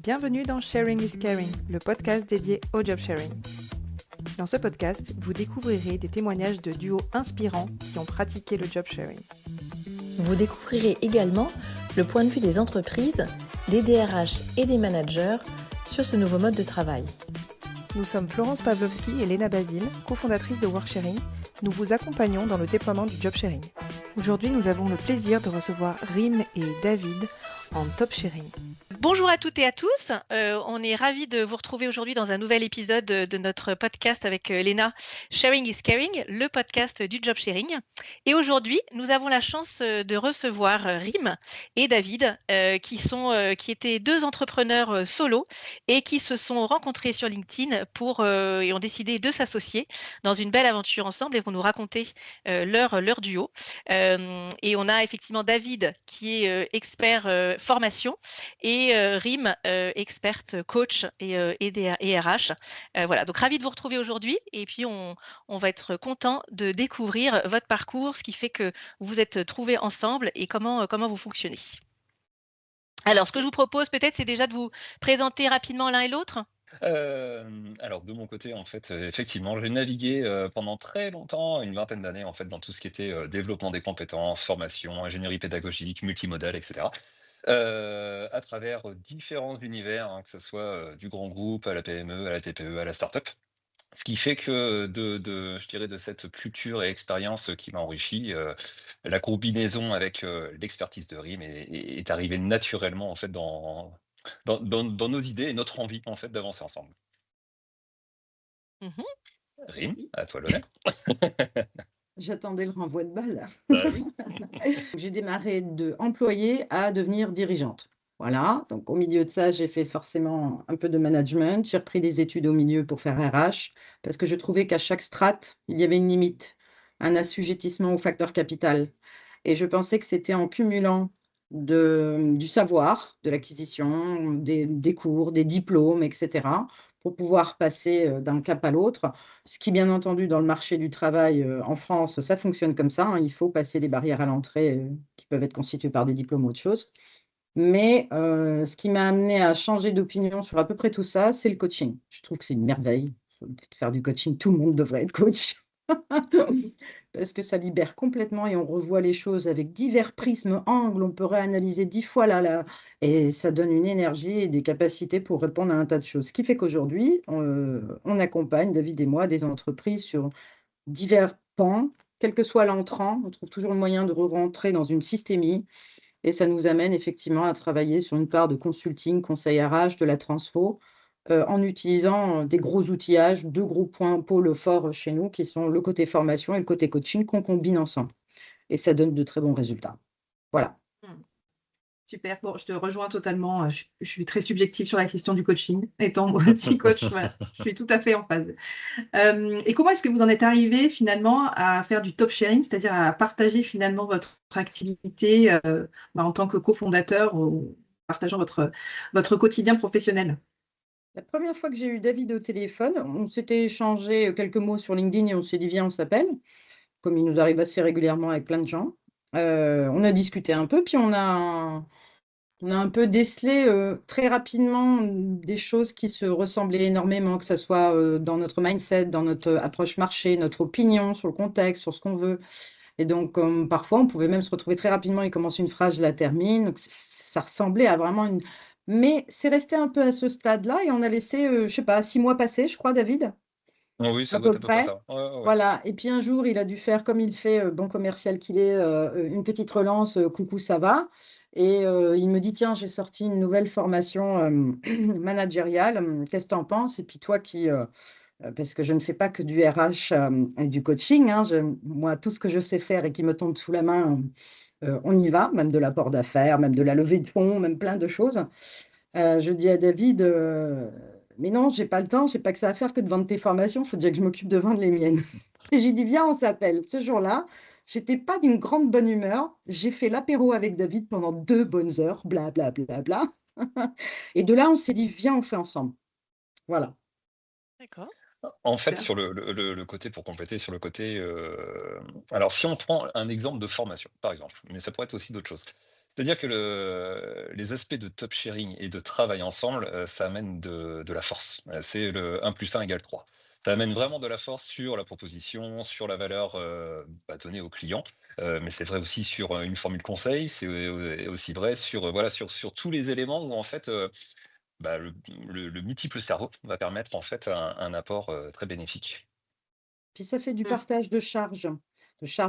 Bienvenue dans Sharing is Caring, le podcast dédié au job sharing. Dans ce podcast, vous découvrirez des témoignages de duos inspirants qui ont pratiqué le job sharing. Vous découvrirez également le point de vue des entreprises, des DRH et des managers sur ce nouveau mode de travail. Nous sommes Florence Pavlovski et Léna Basile, cofondatrices de Worksharing. Nous vous accompagnons dans le déploiement du job sharing. Aujourd'hui, nous avons le plaisir de recevoir Rim et David en top sharing. Bonjour à toutes et à tous, on est ravis de vous retrouver aujourd'hui dans un nouvel épisode de notre podcast avec Léna, Sharing is Caring, le podcast du job sharing. Et aujourd'hui, nous avons la chance de recevoir Rim et David, qui étaient deux entrepreneurs solo et qui se sont rencontrés sur LinkedIn et ont décidé de s'associer dans une belle aventure ensemble et vont nous raconter leur duo. Et on a effectivement David qui est expert formation et Rim, experte coach et RH. Voilà, donc ravi de vous retrouver aujourd'hui et puis on va être content de découvrir votre parcours, ce qui fait que vous vous êtes trouvés ensemble et comment vous fonctionnez. Alors, ce que je vous propose peut-être, c'est déjà de vous présenter rapidement l'un et l'autre. Alors de mon côté, en fait, effectivement, j'ai navigué pendant très longtemps, une vingtaine d'années, en fait, dans tout ce qui était développement des compétences, formation, ingénierie pédagogique, multimodal, etc. À travers différents univers, hein, que ce soit du grand groupe à la PME, à la TPE, à la start-up. Ce qui fait que je dirais, de cette culture et expérience qui m'a enrichi, la combinaison avec l'expertise de Rim est arrivée naturellement, en fait, dans nos idées et notre envie, en fait, d'avancer ensemble. Mhm. Rim, à toi l'honneur. J'attendais le renvoi de balle. Bah oui. J'ai démarré d'employée à devenir dirigeante. Voilà, donc au milieu de ça, j'ai fait forcément un peu de management. J'ai repris des études au milieu pour faire RH parce que je trouvais qu'à chaque strate, il y avait une limite, un assujettissement au facteur capital. Et je pensais que c'était en cumulant du savoir, de l'acquisition, des cours, des diplômes, etc., pour pouvoir passer d'un cap à l'autre. Ce qui, bien entendu, dans le marché du travail en France, ça fonctionne comme ça, hein. Il faut passer les barrières à l'entrée qui peuvent être constituées par des diplômes ou autre chose. Mais ce qui m'a amené à changer d'opinion sur à peu près tout ça, c'est le coaching. Je trouve que c'est une merveille. Faut faire du coaching, tout le monde devrait être coach. Parce que ça libère complètement et on revoit les choses avec divers prismes, angles, on peut réanalyser 10 fois là, et ça donne une énergie et des capacités pour répondre à un tas de choses. Ce qui fait qu'aujourd'hui, on accompagne, David et moi, des entreprises sur divers pans, quel que soit l'entrant, on trouve toujours le moyen de rentrer dans une systémie et ça nous amène effectivement à travailler sur une part de consulting, conseil RH, de la transfo, en utilisant des gros outillages, deux gros pôles forts chez nous qui sont le côté formation et le côté coaching qu'on combine ensemble. Et ça donne de très bons résultats. Voilà. Super. Bon, je te rejoins totalement. Je suis très subjective sur la question du coaching. Étant moi aussi coach, voilà, je suis tout à fait en phase. Et comment est-ce que vous en êtes arrivé finalement à faire du top sharing, c'est-à-dire à partager finalement votre activité en tant que cofondateur ou partageant votre quotidien professionnel? La première fois que j'ai eu David au téléphone, on s'était échangé quelques mots sur LinkedIn et on s'est dit, viens, on s'appelle, comme il nous arrive assez régulièrement avec plein de gens. On a discuté un peu, puis on a un peu décelé très rapidement des choses qui se ressemblaient énormément, que ce soit dans notre mindset, dans notre approche marché, notre opinion sur le contexte, sur ce qu'on veut. Et donc, parfois, on pouvait même se retrouver très rapidement. Il commence une phrase, je la termine. Donc, ça ressemblait à vraiment une. Mais c'est resté un peu à ce stade-là et on a laissé, je ne sais pas, 6 mois passer, je crois, David, Oh oui, ça à doit être peu à peu près près. ça. Ouais, ouais, ouais. Voilà. Et puis un jour, il a dû faire comme il fait, bon commercial qu'il est, une petite relance, coucou, ça va. Et il me dit, tiens, j'ai sorti une nouvelle formation managériale. Qu'est-ce que tu en penses? Et puis toi parce que je ne fais pas que du RH et du coaching, hein, moi, tout ce que je sais faire et qui me tombe sous la main, on y va, même de l'apport d'affaires, même de la levée de fonds, même plein de choses. Je dis à David, mais non, j'ai pas le temps, j'ai pas que ça à faire que de vendre tes formations, il faut déjà que je m'occupe de vendre les miennes. Et j'ai dit, viens, on s'appelle. Ce jour-là, j'étais pas d'une grande bonne humeur. J'ai fait l'apéro avec David pendant 2 bonnes heures, bla bla bla bla. Et de là, on s'est dit, viens, on fait ensemble. Voilà. D'accord. En fait, Super. sur le côté, pour compléter, sur le côté, alors si on prend un exemple de formation, par exemple, mais ça pourrait être aussi d'autres choses. C'est-à-dire que les aspects de top sharing et de travail ensemble, ça amène de la force. C'est le 1 + 1 = 3. Ça amène vraiment de la force sur la proposition, sur la valeur, donnée au client, mais c'est vrai aussi sur, une formule conseil, c'est, aussi vrai sur, voilà, sur tous les éléments où en fait, le multiple cerveau va permettre en fait un apport, très bénéfique. Puis ça fait du Mmh. partage de charge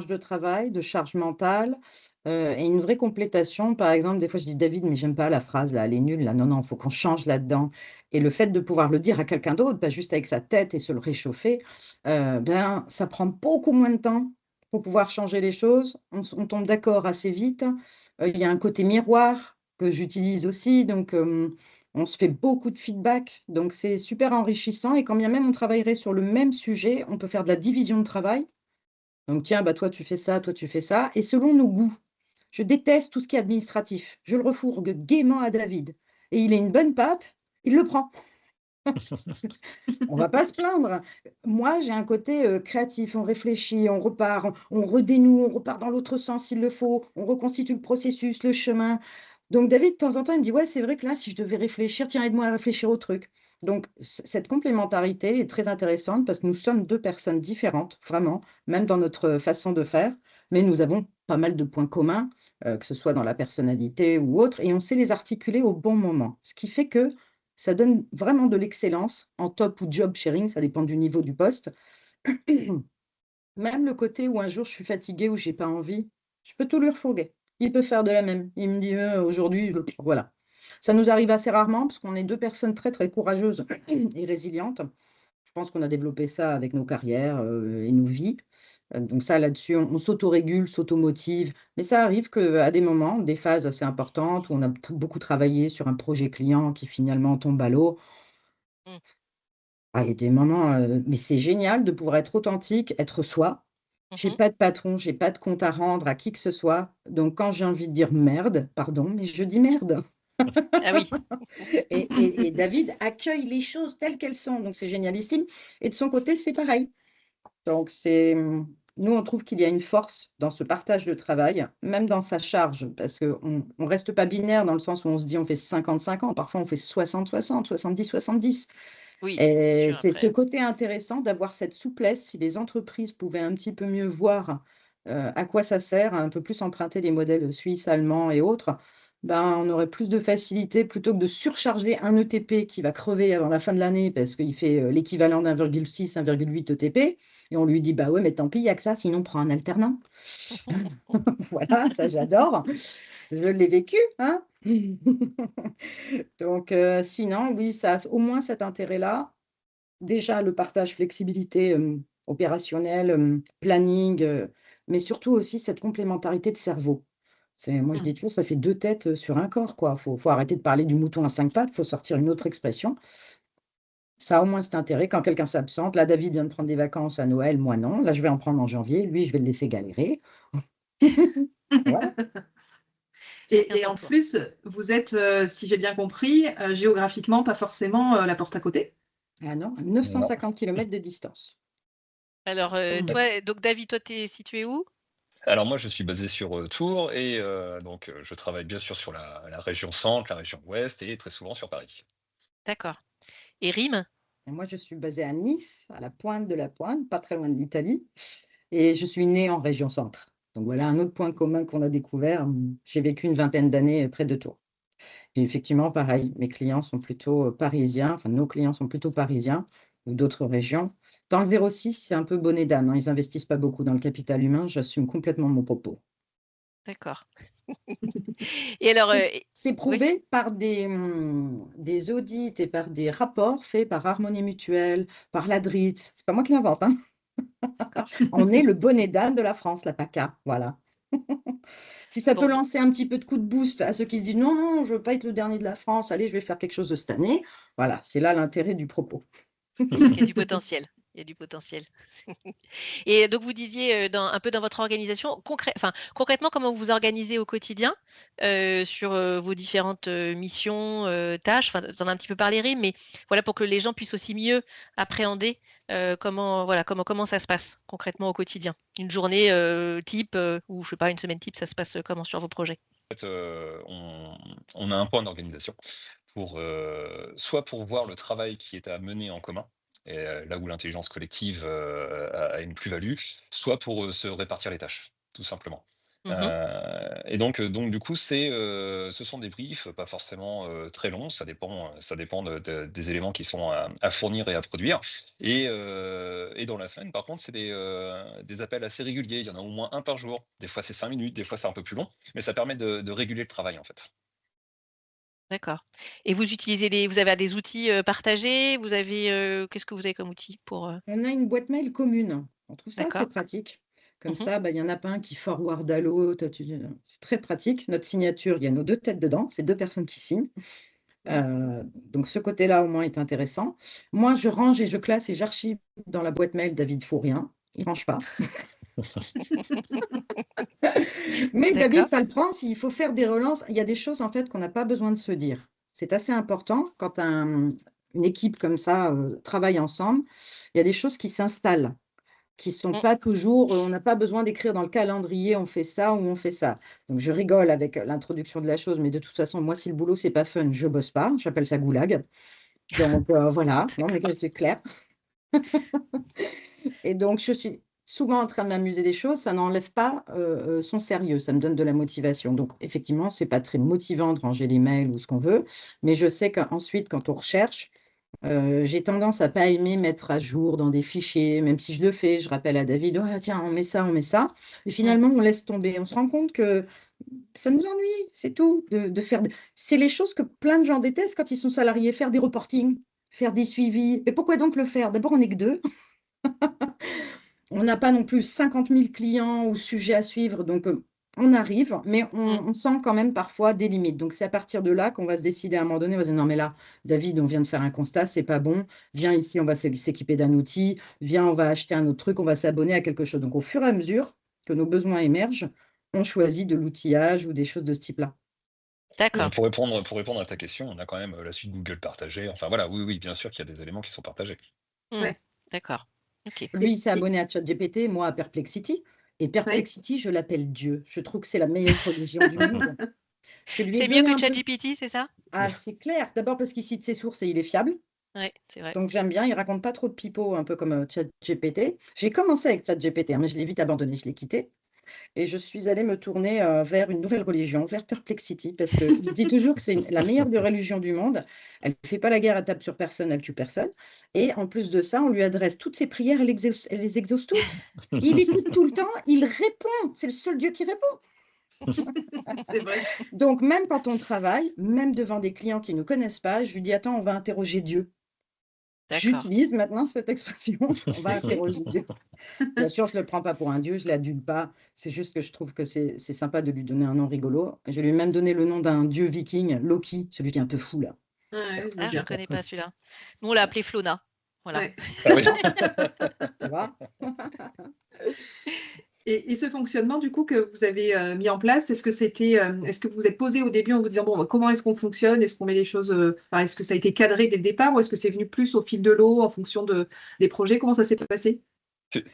de travail, de charge mentale, et une vraie complétation. Par exemple, des fois, je dis: «David, mais j'aime pas la phrase là, elle est nulle là, non, non, faut qu'on change là-dedans» et le fait de pouvoir le dire à quelqu'un d'autre, pas juste avec sa tête et se le réchauffer, ça prend beaucoup moins de temps pour pouvoir changer les choses. On tombe d'accord assez vite. Il y a un côté miroir que j'utilise aussi, donc on se fait beaucoup de feedback, donc c'est super enrichissant et quand bien même on travaillerait sur le même sujet, on peut faire de la division de travail. Donc tiens, bah, toi tu fais ça et selon nos goûts. Je déteste tout ce qui est administratif. Je le refourgue gaiement à David et il est une bonne patte, il le prend. On va pas se plaindre. Moi, j'ai un côté, créatif, on réfléchit, on repart, on redénoue, on repart dans l'autre sens s'il le faut, on reconstitue le processus, le chemin. Donc David, de temps en temps, il me dit: «Ouais, c'est vrai que là, si je devais réfléchir, tiens, aide-moi à réfléchir au truc». Donc cette complémentarité est très intéressante parce que nous sommes 2 personnes différentes, vraiment, même dans notre façon de faire, mais nous avons pas mal de points communs, que ce soit dans la personnalité ou autre et on sait les articuler au bon moment. Ce qui fait que ça donne vraiment de l'excellence en top ou job sharing, ça dépend du niveau du poste. Même le côté où un jour je suis fatiguée ou j'ai pas envie, je peux tout lui refourguer. Il peut faire de la même. Il me dit: aujourd'hui, voilà». Ça nous arrive assez rarement parce qu'on est 2 personnes très, très courageuses et résilientes. Je pense qu'on a développé ça avec nos carrières, et nos vies. Donc ça, là-dessus, on s'autorégule, s'automotive. Mais ça arrive qu'à des moments, des phases assez importantes où on a beaucoup travaillé sur un projet client qui finalement tombe à l'eau. Mmh. Ah, il y a des moments, mais c'est génial de pouvoir être authentique, être soi. J'ai Mmh. pas de patron, j'ai pas de compte à rendre à qui que ce soit. Donc quand j'ai envie de dire: «Merde», pardon, mais je dis: «Merde». Ah oui. Et David accueille les choses telles qu'elles sont, donc c'est génialissime et de son côté, c'est pareil. Donc nous, on trouve qu'il y a une force dans ce partage de travail, même dans sa charge, parce qu'on reste pas binaire dans le sens où on se dit: «On fait 50-50», parfois on fait 60-60, 70-70. Oui, c'est Et sûr c'est ce après. côté intéressant d'avoir cette souplesse. Si les entreprises pouvaient un petit peu mieux voir, à quoi ça sert, un peu plus emprunter les modèles suisses, allemands et autres, ben, on aurait plus de facilité plutôt que de surcharger un ETP qui va crever avant la fin de l'année parce qu'il fait, l'équivalent d'1,6, 1,8 ETP et on lui dit: «Bah, ouais, mais tant pis, il y a que ça, sinon prends un alternant». Voilà, ça j'adore. Je l'ai vécu, hein. Donc sinon, oui, ça a au moins cet intérêt-là. Déjà le partage flexibilité, opérationnelle, planning, mais surtout aussi cette complémentarité de cerveau. Moi je Mmh. dis toujours: «Ça fait 2 têtes, sur un corps, quoi». Faut arrêter de parler du mouton à 5 pattes, faut sortir une autre expression. Ça a au moins cet intérêt quand quelqu'un s'absente. Là, David vient de prendre des vacances à Noël, moi non. Là, je vais en prendre en janvier. Lui, je vais le laisser galérer. Voilà. Chacun Et son en tour. plus, vous êtes, si j'ai bien compris, géographiquement pas forcément, la porte à côté? Ah non, à Non. 950 kilomètres de distance. Alors, Mmh. toi, donc David, toi, tu es situé où? Alors moi, je suis basé sur, Tours et donc je travaille bien sûr sur la région centre, la région ouest et très souvent sur Paris. D'accord. Et Rime? Et moi, je suis basée à Nice, à la pointe de la pointe, pas très loin de l'Italie et je suis née en région centre. Donc voilà un autre point commun qu'on a découvert. J'ai vécu une vingtaine d'années, près de Tours et effectivement pareil, mes clients sont plutôt, parisiens, enfin nos clients sont plutôt parisiens ou d'autres régions. Dans le 06, c'est un peu bonnet d'âne, hein, ils investissent pas beaucoup dans le capital humain, j'assume complètement mon propos. D'accord. Et alors, C'est oui, prouvé par des audits et par des rapports faits par Harmonie Mutuelle, par l'ADRIT. C'est pas moi qui l'invente, hein. d'accord. On est le bonnet d'âne de la France, la PACA, voilà. Si ça peut Bon, lancer un petit peu de coup de boost à ceux qui se disent: «Non, non, je veux pas être le dernier de la France, allez, je vais faire quelque chose de cette année», voilà, c'est là l'intérêt du propos. donc il y a du potentiel. Il y a du potentiel. Et donc vous disiez, un peu dans votre organisation, concrètement, comment vous vous organisez au quotidien, sur, vos différentes, missions, tâches? Enfin, tu en as un petit peu parlé, Rime, mais voilà, pour que les gens puissent aussi mieux appréhender, comment ça se passe concrètement au quotidien? Une journée, type, ou je sais pas, une semaine type, ça se passe, comment sur vos projets? fait, on a un point d'organisation soit pour voir le travail qui est à mener en commun, et là où l'intelligence collective a une plus-value, soit pour se répartir les tâches, tout simplement. Mhm. Et donc du coup, ce sont des briefs, pas forcément très longs, ça dépend des éléments qui sont à fournir et à produire. Et dans la semaine, par contre, c'est des appels assez réguliers. Il y en a au moins un par jour. Des fois, c'est 5 minutes, des fois, c'est un peu plus long, mais ça permet de réguler le travail, en fait. D'accord. Et vous avez des outils partagés? Qu'est-ce que vous avez comme outil pour. On a une boîte mail commune. On trouve ça assez D'accord. pratique. Comme Mhm. ça, il y en a pas un qui forward à l'autre. C'est très pratique. Notre signature, il y a nos deux têtes dedans. C'est deux personnes qui signent. Donc ce côté-là, au moins, est intéressant. Moi, je range et je classe et j'archive dans la boîte mail David Fourien. Il ne range pas. Mais David, D'accord. ça le prend. S'il faut faire des relances, il y a des choses, en fait, qu'on n'a pas besoin de se dire. C'est assez important quand une équipe comme ça travaille ensemble. Il y a des choses qui s'installent, qui ne sont Mm. pas toujours, on n'a pas besoin d'écrire dans le calendrier, on fait ça ou on fait ça. Donc je rigole avec l'introduction de la chose, mais de toute façon, moi, si le boulot, c'est pas fun, je bosse pas, j'appelle ça goulag. Donc voilà, non, mais c'est clair. Et donc je suis souvent en train de m'amuser des choses, ça n'enlève pas son sérieux, ça me donne de la motivation. Donc effectivement, c'est pas très motivant de ranger les mails ou ce qu'on veut, mais je sais qu'ensuite, quand on recherche, j'ai tendance à pas aimer mettre à jour dans des fichiers, même si je le fais, je rappelle à David, oh, tiens, on met ça, on met ça. Et Mm. finalement, on laisse tomber. On se rend compte que ça nous ennuie, c'est tout. De faire. C'est les choses que plein de gens détestent quand ils sont salariés, faire des reportings, faire des suivis. Et pourquoi donc le faire? D'abord, on n'est que deux. On n'a pas non plus 50 000 clients ou sujets à suivre, donc on arrive, mais Mm. on sent quand même parfois des limites. Donc c'est à partir de là qu'on va se décider à un moment donné, on va se dire non mais là, David, on vient de faire un constat, c'est pas bon. Viens ici, on va s'équiper d'un outil. Viens, on va acheter un autre truc, on va s'abonner à quelque chose. Donc au fur et à mesure que nos besoins émergent, on choisit de l'outillage ou des choses de ce type-là. D'accord. Pour répondre à ta question, on a quand même la suite Google partagée. Enfin voilà, oui, oui, bien sûr qu'il y a des éléments qui sont partagés. Mm. Ouais. D'accord. Ok. Lui, il s'est Et- abonné à ChatGPT, moi à Perplexity. Et ouais. Perplexity, je l'appelle Dieu. Je trouve que c'est la meilleure religion du monde. Je lui ai C'est mieux donné que un peu. ChatGPT, c'est ça? Ah, c'est clair. D'abord parce qu'il cite ses sources et il est fiable. Oui, c'est vrai. Donc j'aime bien. Il raconte pas trop de pipeaux, un peu comme ChatGPT. J'ai commencé avec ChatGPT, mais je l'ai vite abandonné, je l'ai quitté. Et je suis allée me tourner vers une nouvelle religion, vers Perplexity, parce qu'il dit toujours que c'est la meilleure des religions du monde. Elle ne fait pas la guerre, elle tape sur personne, elle tue personne. Et en plus de ça, on lui adresse toutes ses prières, elle les exauce toutes. Il écoute tout le temps, il répond. C'est le seul Dieu qui répond. C'est vrai. Donc même quand on travaille, même devant des clients qui ne nous connaissent pas, je lui dis, attends, on va interroger Dieu. D'accord. J'utilise maintenant cette expression, on va interroger Dieu. Bien sûr, je ne le prends pas pour un dieu, je ne l'adule pas. C'est juste que je trouve que c'est sympa de lui donner un nom rigolo. Je lui ai même donné le nom d'un dieu viking, Loki, celui qui est un peu fou là. Ouais, je vois Ah, je ne bien. connais pas celui-là. Nous, on l'a appelé Flona. Voilà. Ouais. Ah oui. Tu vois? Et ce fonctionnement, du coup, que vous avez mis en place, est-ce que vous vous êtes posé au début en vous disant, bon, comment est-ce qu'on fonctionne? Est-ce qu'on met les choses, enfin, est-ce que ça a été cadré dès le départ ou est-ce que c'est venu plus au fil de l'eau en fonction des projets? Comment ça s'est passé?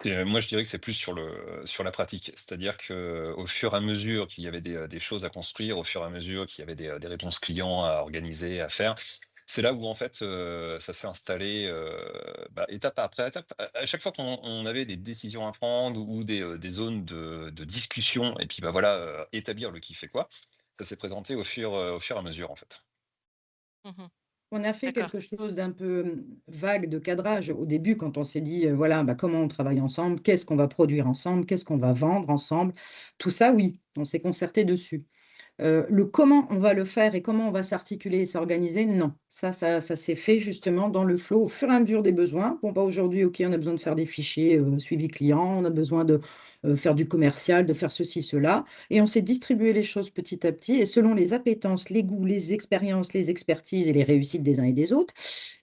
Moi, je dirais que c'est plus sur la pratique. C'est-à-dire qu'au fur et à mesure qu'il y avait des choses à construire, au fur et à mesure qu'il y avait des réponses clients à organiser, à faire, c'est là où en fait ça s'est installé étape après étape. À chaque fois qu'on avait des décisions à prendre ou des zones de discussion, et puis voilà, établir le qui fait quoi, ça s'est présenté au fur et à mesure en fait. Mhm. On a fait D'accord. quelque chose d'un peu vague de cadrage au début quand on s'est dit, voilà, comment on travaille ensemble, qu'est-ce qu'on va produire ensemble, qu'est-ce qu'on va vendre ensemble. Tout ça, oui, on s'est concerté dessus. Le comment on va le faire et comment on va s'articuler et s'organiser, non. Ça s'est fait justement dans le flow au fur et à mesure des besoins. Bon, aujourd'hui, OK, on a besoin de faire des fichiers suivi client, on a besoin de faire du commercial, de faire ceci, cela. Et on s'est distribué les choses petit à petit et selon les appétences, les goûts, les expériences, les expertises et les réussites des uns et des autres.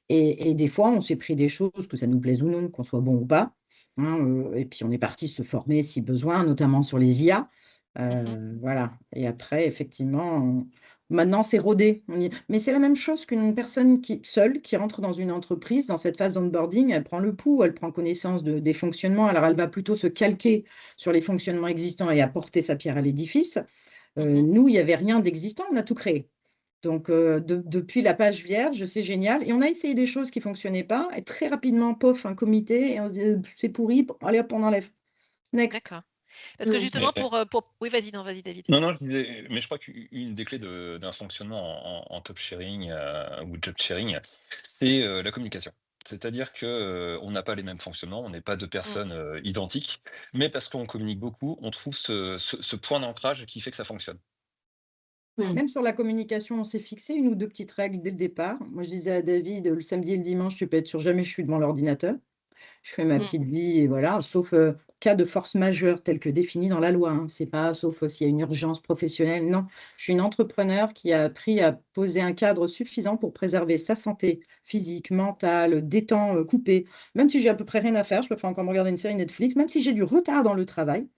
Et des fois, on s'est pris des choses, que ça nous plaise ou non, qu'on soit bon ou pas. Hein, et puis, on est parti se former si besoin, notamment sur les IA. Mhm. Voilà. Et après, effectivement, maintenant, c'est rodé. Mais c'est la même chose qu'une personne seule qui rentre dans une entreprise, dans cette phase d'onboarding, elle prend le pouls, elle prend connaissance des fonctionnements. Alors, elle va plutôt se calquer sur les fonctionnements existants et apporter sa pierre à l'édifice. Nous, il n'y avait rien d'existant, on a tout créé. Donc, depuis la page vierge, c'est génial. Et on a essayé des choses qui ne fonctionnaient pas. Et très rapidement, pof, un comité. Et on se dit, c'est pourri. Allez, hop, on enlève. Next. D'accord. Parce que justement, Mais, Oui, vas-y, non, vas-y, David. non, non, je disais, mais je crois qu'une des clés d'un fonctionnement en top sharing ou job sharing, c'est la communication. C'est-à-dire que on n'a pas les mêmes fonctionnements, on n'est pas deux Mm. personnes identiques, mais parce qu'on communique beaucoup, on trouve ce point d'ancrage qui fait que ça fonctionne. Même sur la communication, on s'est fixé une ou deux petites règles dès le départ. Moi, je disais à David, le samedi et le dimanche, tu peux être sûr, jamais je suis devant l'ordinateur. Je fais ma Mm. petite vie et voilà, sauf cas de force majeure tel que défini dans la loi. Hein. C'est pas sauf s'il y a une urgence professionnelle. Non, je suis une entrepreneur qui a appris à poser un cadre suffisant pour préserver sa santé physique, mentale, des temps coupés. Même si j'ai à peu près rien à faire, je peux encore me regarder une série Netflix, même si j'ai du retard dans le travail.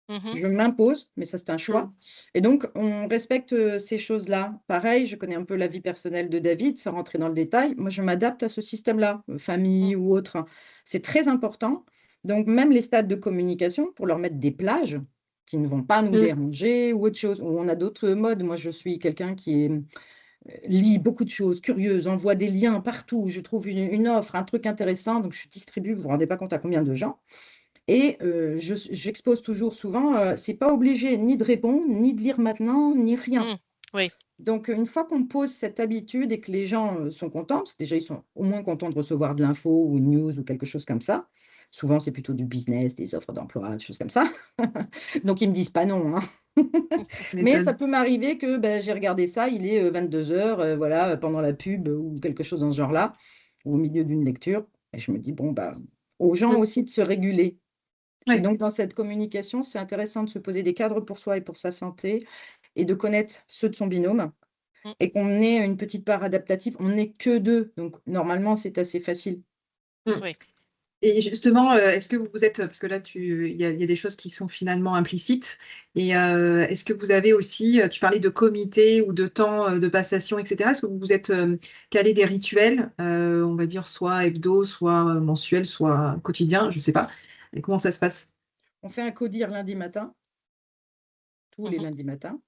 Mhm. Je m'impose, mais ça, c'est un choix. Et donc, on respecte ces choses-là. Pareil, je connais un peu la vie personnelle de David, sans rentrer dans le détail. Moi, je m'adapte à ce système-là, famille ou autre. C'est très important. Donc, même les stades de communication, pour leur mettre des plages qui ne vont pas nous déranger ou autre chose, ou on a d'autres modes. Moi, je suis quelqu'un qui lit beaucoup de choses, curieuse, envoie des liens partout. Je trouve une offre, un truc intéressant, donc je distribue, vous ne vous rendez pas compte à combien de gens. Et j'expose toujours souvent, c'est pas obligé ni de répondre, ni de lire maintenant, ni rien. Mm. Oui. Donc, une fois qu'on pose cette habitude et que les gens sont contents, parce que déjà, ils sont au moins contents de recevoir de l'info ou une news ou quelque chose comme ça. Souvent, c'est plutôt du business, des offres d'emploi, des choses comme ça. Donc, ils ne me disent pas non. Hein. Mais ça peut m'arriver que j'ai regardé ça, il est 22 heures, voilà, pendant la pub ou quelque chose dans ce genre-là, ou au milieu d'une lecture. Et je me dis, bon, aux gens aussi de se réguler. Et donc, dans cette communication, c'est intéressant de se poser des cadres pour soi et pour sa santé et de connaître ceux de son binôme Mm. et qu'on ait une petite part adaptative. On n'est que deux, donc normalement, c'est assez facile. Oui. Et justement, est-ce que vous êtes, parce que là, il y a des choses qui sont finalement implicites, et est-ce que vous avez aussi, tu parlais de comité ou de temps de passation, etc. Est-ce que vous êtes calé des rituels, on va dire soit hebdo, soit mensuel, soit quotidien, je ne sais pas. Et comment ça se passe? On fait un codir lundi matin, tous les Mhm. lundis matins,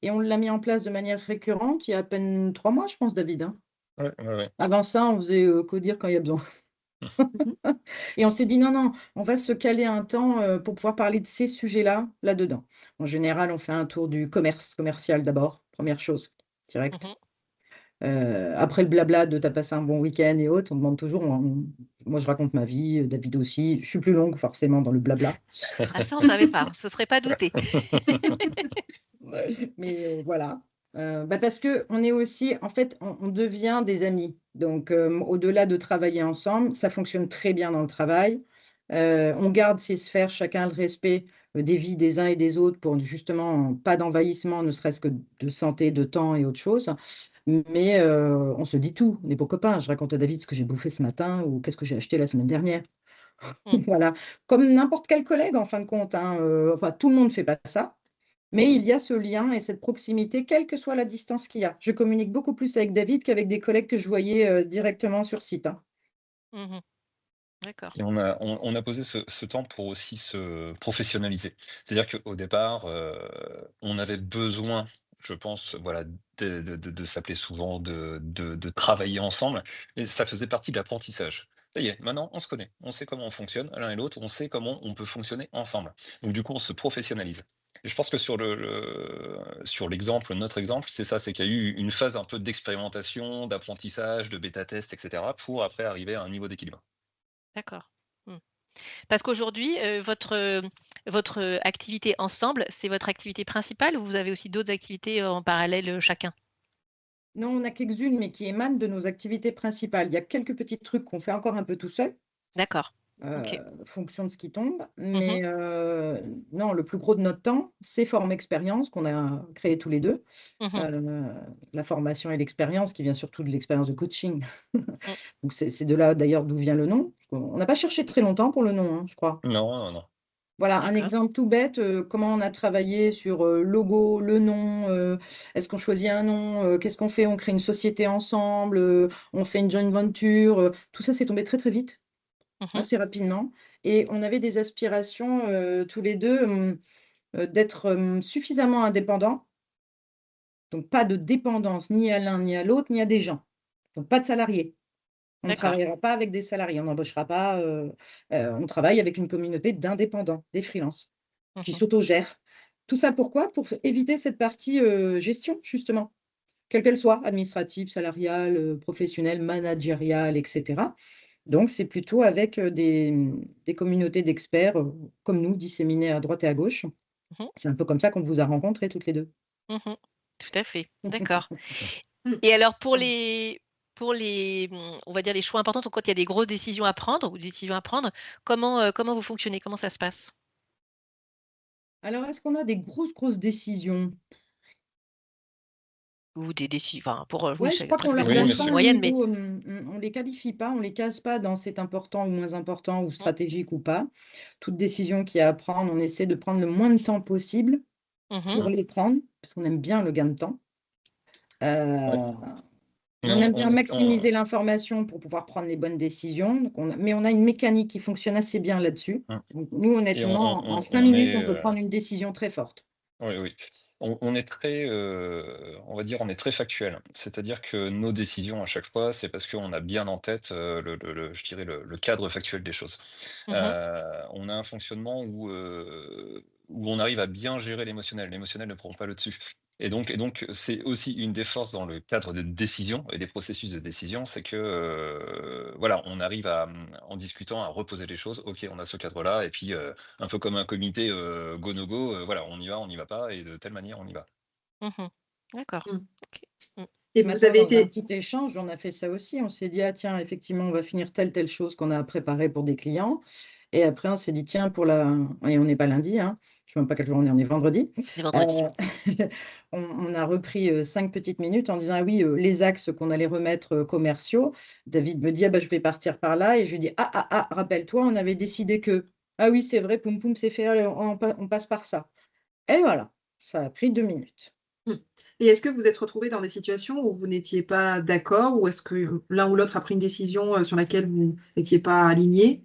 et on l'a mis en place de manière récurrente il y a à peine 3 mois, je pense, David. Hein. Ouais, ouais, ouais. Avant ça, on faisait codir quand il y a besoin. Et on s'est dit, non, non, on va se caler un temps pour pouvoir parler de ces sujets-là, là-dedans. En général, on fait un tour du commercial d'abord, première chose, direct. Mhm. Après le blabla de t'as passé un bon week-end et autres, on demande toujours, moi je raconte ma vie, David aussi, je suis plus longue forcément dans le blabla. Ah, ça, on ne savait pas, on ne se serait pas douté. Mais voilà. Parce qu'on est aussi, en fait, on devient des amis. Donc, au-delà de travailler ensemble, ça fonctionne très bien dans le travail. On garde ces sphères, chacun le respect des vies des uns et des autres pour justement pas d'envahissement, ne serait-ce que de santé, de temps et autre chose. Mais on se dit tout, on est beaux copains. Je raconte à David ce que j'ai bouffé ce matin ou qu'est-ce que j'ai acheté la semaine dernière. Mm. Voilà, comme n'importe quel collègue en fin de compte. Hein. Enfin, tout le monde ne fait pas ça. Mais il y a ce lien et cette proximité, quelle que soit la distance qu'il y a. Je communique beaucoup plus avec David qu'avec des collègues que je voyais directement sur site. Hein. Mhm. D'accord. Et on a posé ce temps pour aussi se professionnaliser. C'est-à-dire qu'au départ, on avait besoin, je pense, voilà, de s'appeler souvent, de travailler ensemble, et ça faisait partie de l'apprentissage. Ça y est, maintenant on se connaît, on sait comment on fonctionne l'un et l'autre, on sait comment on peut fonctionner ensemble. Donc du coup, on se professionnalise. Et je pense que sur notre exemple, c'est ça, c'est qu'il y a eu une phase un peu d'expérimentation, d'apprentissage, de bêta-test, etc., pour après arriver à un niveau d'équilibre. D'accord. Mm. Parce qu'aujourd'hui, votre activité ensemble, c'est votre activité principale ou vous avez aussi d'autres activités en parallèle chacun? Non, on n'a qu'une, mais qui émane de nos activités principales. Il y a quelques petits trucs qu'on fait encore un peu tout seul, D'accord. Ok. fonction de ce qui tombe. Mhm. Mais non, le plus gros de notre temps, c'est Forme Expérience qu'on a créé tous les deux. Mhm. La formation et l'expérience qui vient surtout de l'expérience de coaching. Mm. Donc c'est de là d'ailleurs d'où vient le nom. On n'a pas cherché très longtemps pour le nom, hein, je crois. Non, non, non. Voilà, un D'accord. exemple tout bête, comment on a travaillé sur logo, le nom, est-ce qu'on choisit un nom, qu'est-ce qu'on fait? On crée une société ensemble, on fait une joint venture, tout ça c'est tombé très très vite, Mhm. assez rapidement. Et on avait des aspirations tous les deux d'être suffisamment indépendants Donc, pas de dépendance ni à l'un, ni à l'autre, ni à des gens. Donc, pas de salariés. On ne D'accord. travaillera pas avec des salariés, on n'embauchera pas. On travaille avec une communauté d'indépendants, des freelances, qui Mhm. s'autogèrent. Tout ça pourquoi? Pour éviter cette partie gestion, justement, quelle qu'elle soit, administrative, salariale, professionnelle, managériale, etc. Donc, c'est plutôt avec des communautés d'experts comme nous, disséminés à droite et à gauche. Mhm. C'est un peu comme ça qu'on vous a rencontrés toutes les deux. Mhm. Tout à fait. D'accord. Mm. Et alors on va dire les choix importants, donc quand il y a des grosses décisions à prendre ou des décisions à prendre, comment vous fonctionnez? Comment ça se passe? Alors, est-ce qu'on a des grosses décisions? Ou des décisions, enfin pour, oui, Ouais, je crois après qu'on ça ne peut être leur grosses Oui, donne bien ou pas sûr. un moyennes, mais niveau, on les qualifie pas, on les case pas dans c'est important ou moins important ou mmh, stratégique ou pas. Toute décision qu'il y a à prendre, on essaie de prendre le moins de temps possible mmh, pour les prendre, parce qu'on aime bien le gain de temps. Ouais. Heu, Mais on aime bien on- maximiser l'information pour pouvoir prendre les bonnes décisions, donc mais on a une mécanique qui fonctionne assez bien là-dessus. on- Donc nous, et honnêtement, en 5 minutes, on peut prendre une décision très forte. oui, oui. On est très, on va dire, on est très factuel. C'est-à-dire que nos décisions, à chaque fois, c'est parce qu'on a bien en tête, je dirais, le cadre factuel des choses. mmh, On a un fonctionnement où on arrive à bien gérer l'émotionnel. L'émotionnel ne prend pas le dessus. Et donc, c'est aussi une des forces dans le cadre des décisions et des processus de décision, c'est que, voilà, on arrive à, en discutant, à reposer les choses. OK, on a ce cadre-là et puis, un peu comme un comité, go no go, voilà, on y va pas et de telle manière, on y va. mmh. D'accord. Mm. OK. Mmh. Et Ce vous matin, avez dans un été. petit échange, on a fait ça aussi. On s'est dit: «Ah tiens, effectivement, on va finir telle chose qu'on a préparée pour des clients». Et après, on s'est dit: «Tiens, pour la» et on n'est pas lundi, hein, je ne sais même pas quel jour on est vendredi. Les Heu, vendredis. on a repris, 5 petites minutes en disant: «Ah oui, les axes qu'on allait remettre, commerciaux». David me dit: «Ah bah, je vais partir par là» et je lui dis: «Ah, ah, ah, rappelle-toi, on avait décidé que». «Ah oui, c'est vrai, poum poum, c'est fait, allez, on passe par ça». Et voilà, ça a pris 2 minutes. Mmh. Et est-ce que vous êtes retrouvés dans des situations où vous n'étiez pas d'accord ou est-ce que l'un ou l'autre a pris une décision, sur laquelle vous n'étiez pas alignés?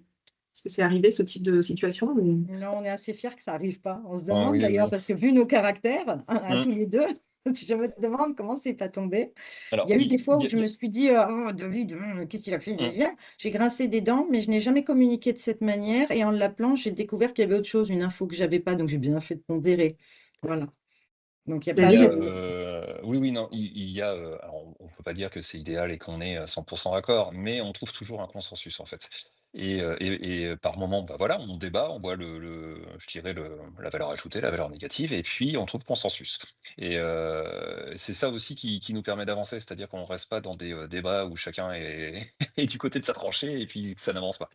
Est-ce que c'est arrivé ce type de situation ou? Non, on est assez fiers que ça arrive pas. On se Ah demande oui, d'ailleurs, oui. parce que vu nos caractères à Mmh. tous les 2, je me demande comment c'est pas tombé. Il y Alors, a eu des fois il où y a je me suis dit: «Oh David, qu'est-ce qu'il a fait? Gna mmh. gna gna». J'ai grincé des dents, mais je n'ai jamais communiqué de cette manière et en l'appelant, j'ai découvert qu'il y avait autre chose, une info que j'avais pas, donc j'ai bien fait de pondérer. Voilà, donc il y a Il pas y a, David? de oui, oui, non, il y a, alors on peut pas dire que c'est idéal et qu'on est à 100 d'accord, mais on trouve toujours un consensus, en fait. Et par moment, bah, voilà, on débat, on voit je dirais la valeur ajoutée, la valeur négative et puis on trouve consensus. Et c'est ça aussi qui nous permet d'avancer, c'est-à-dire qu'on reste pas dans des, débats où chacun est est du côté de sa tranchée et puis que ça n'avance pas.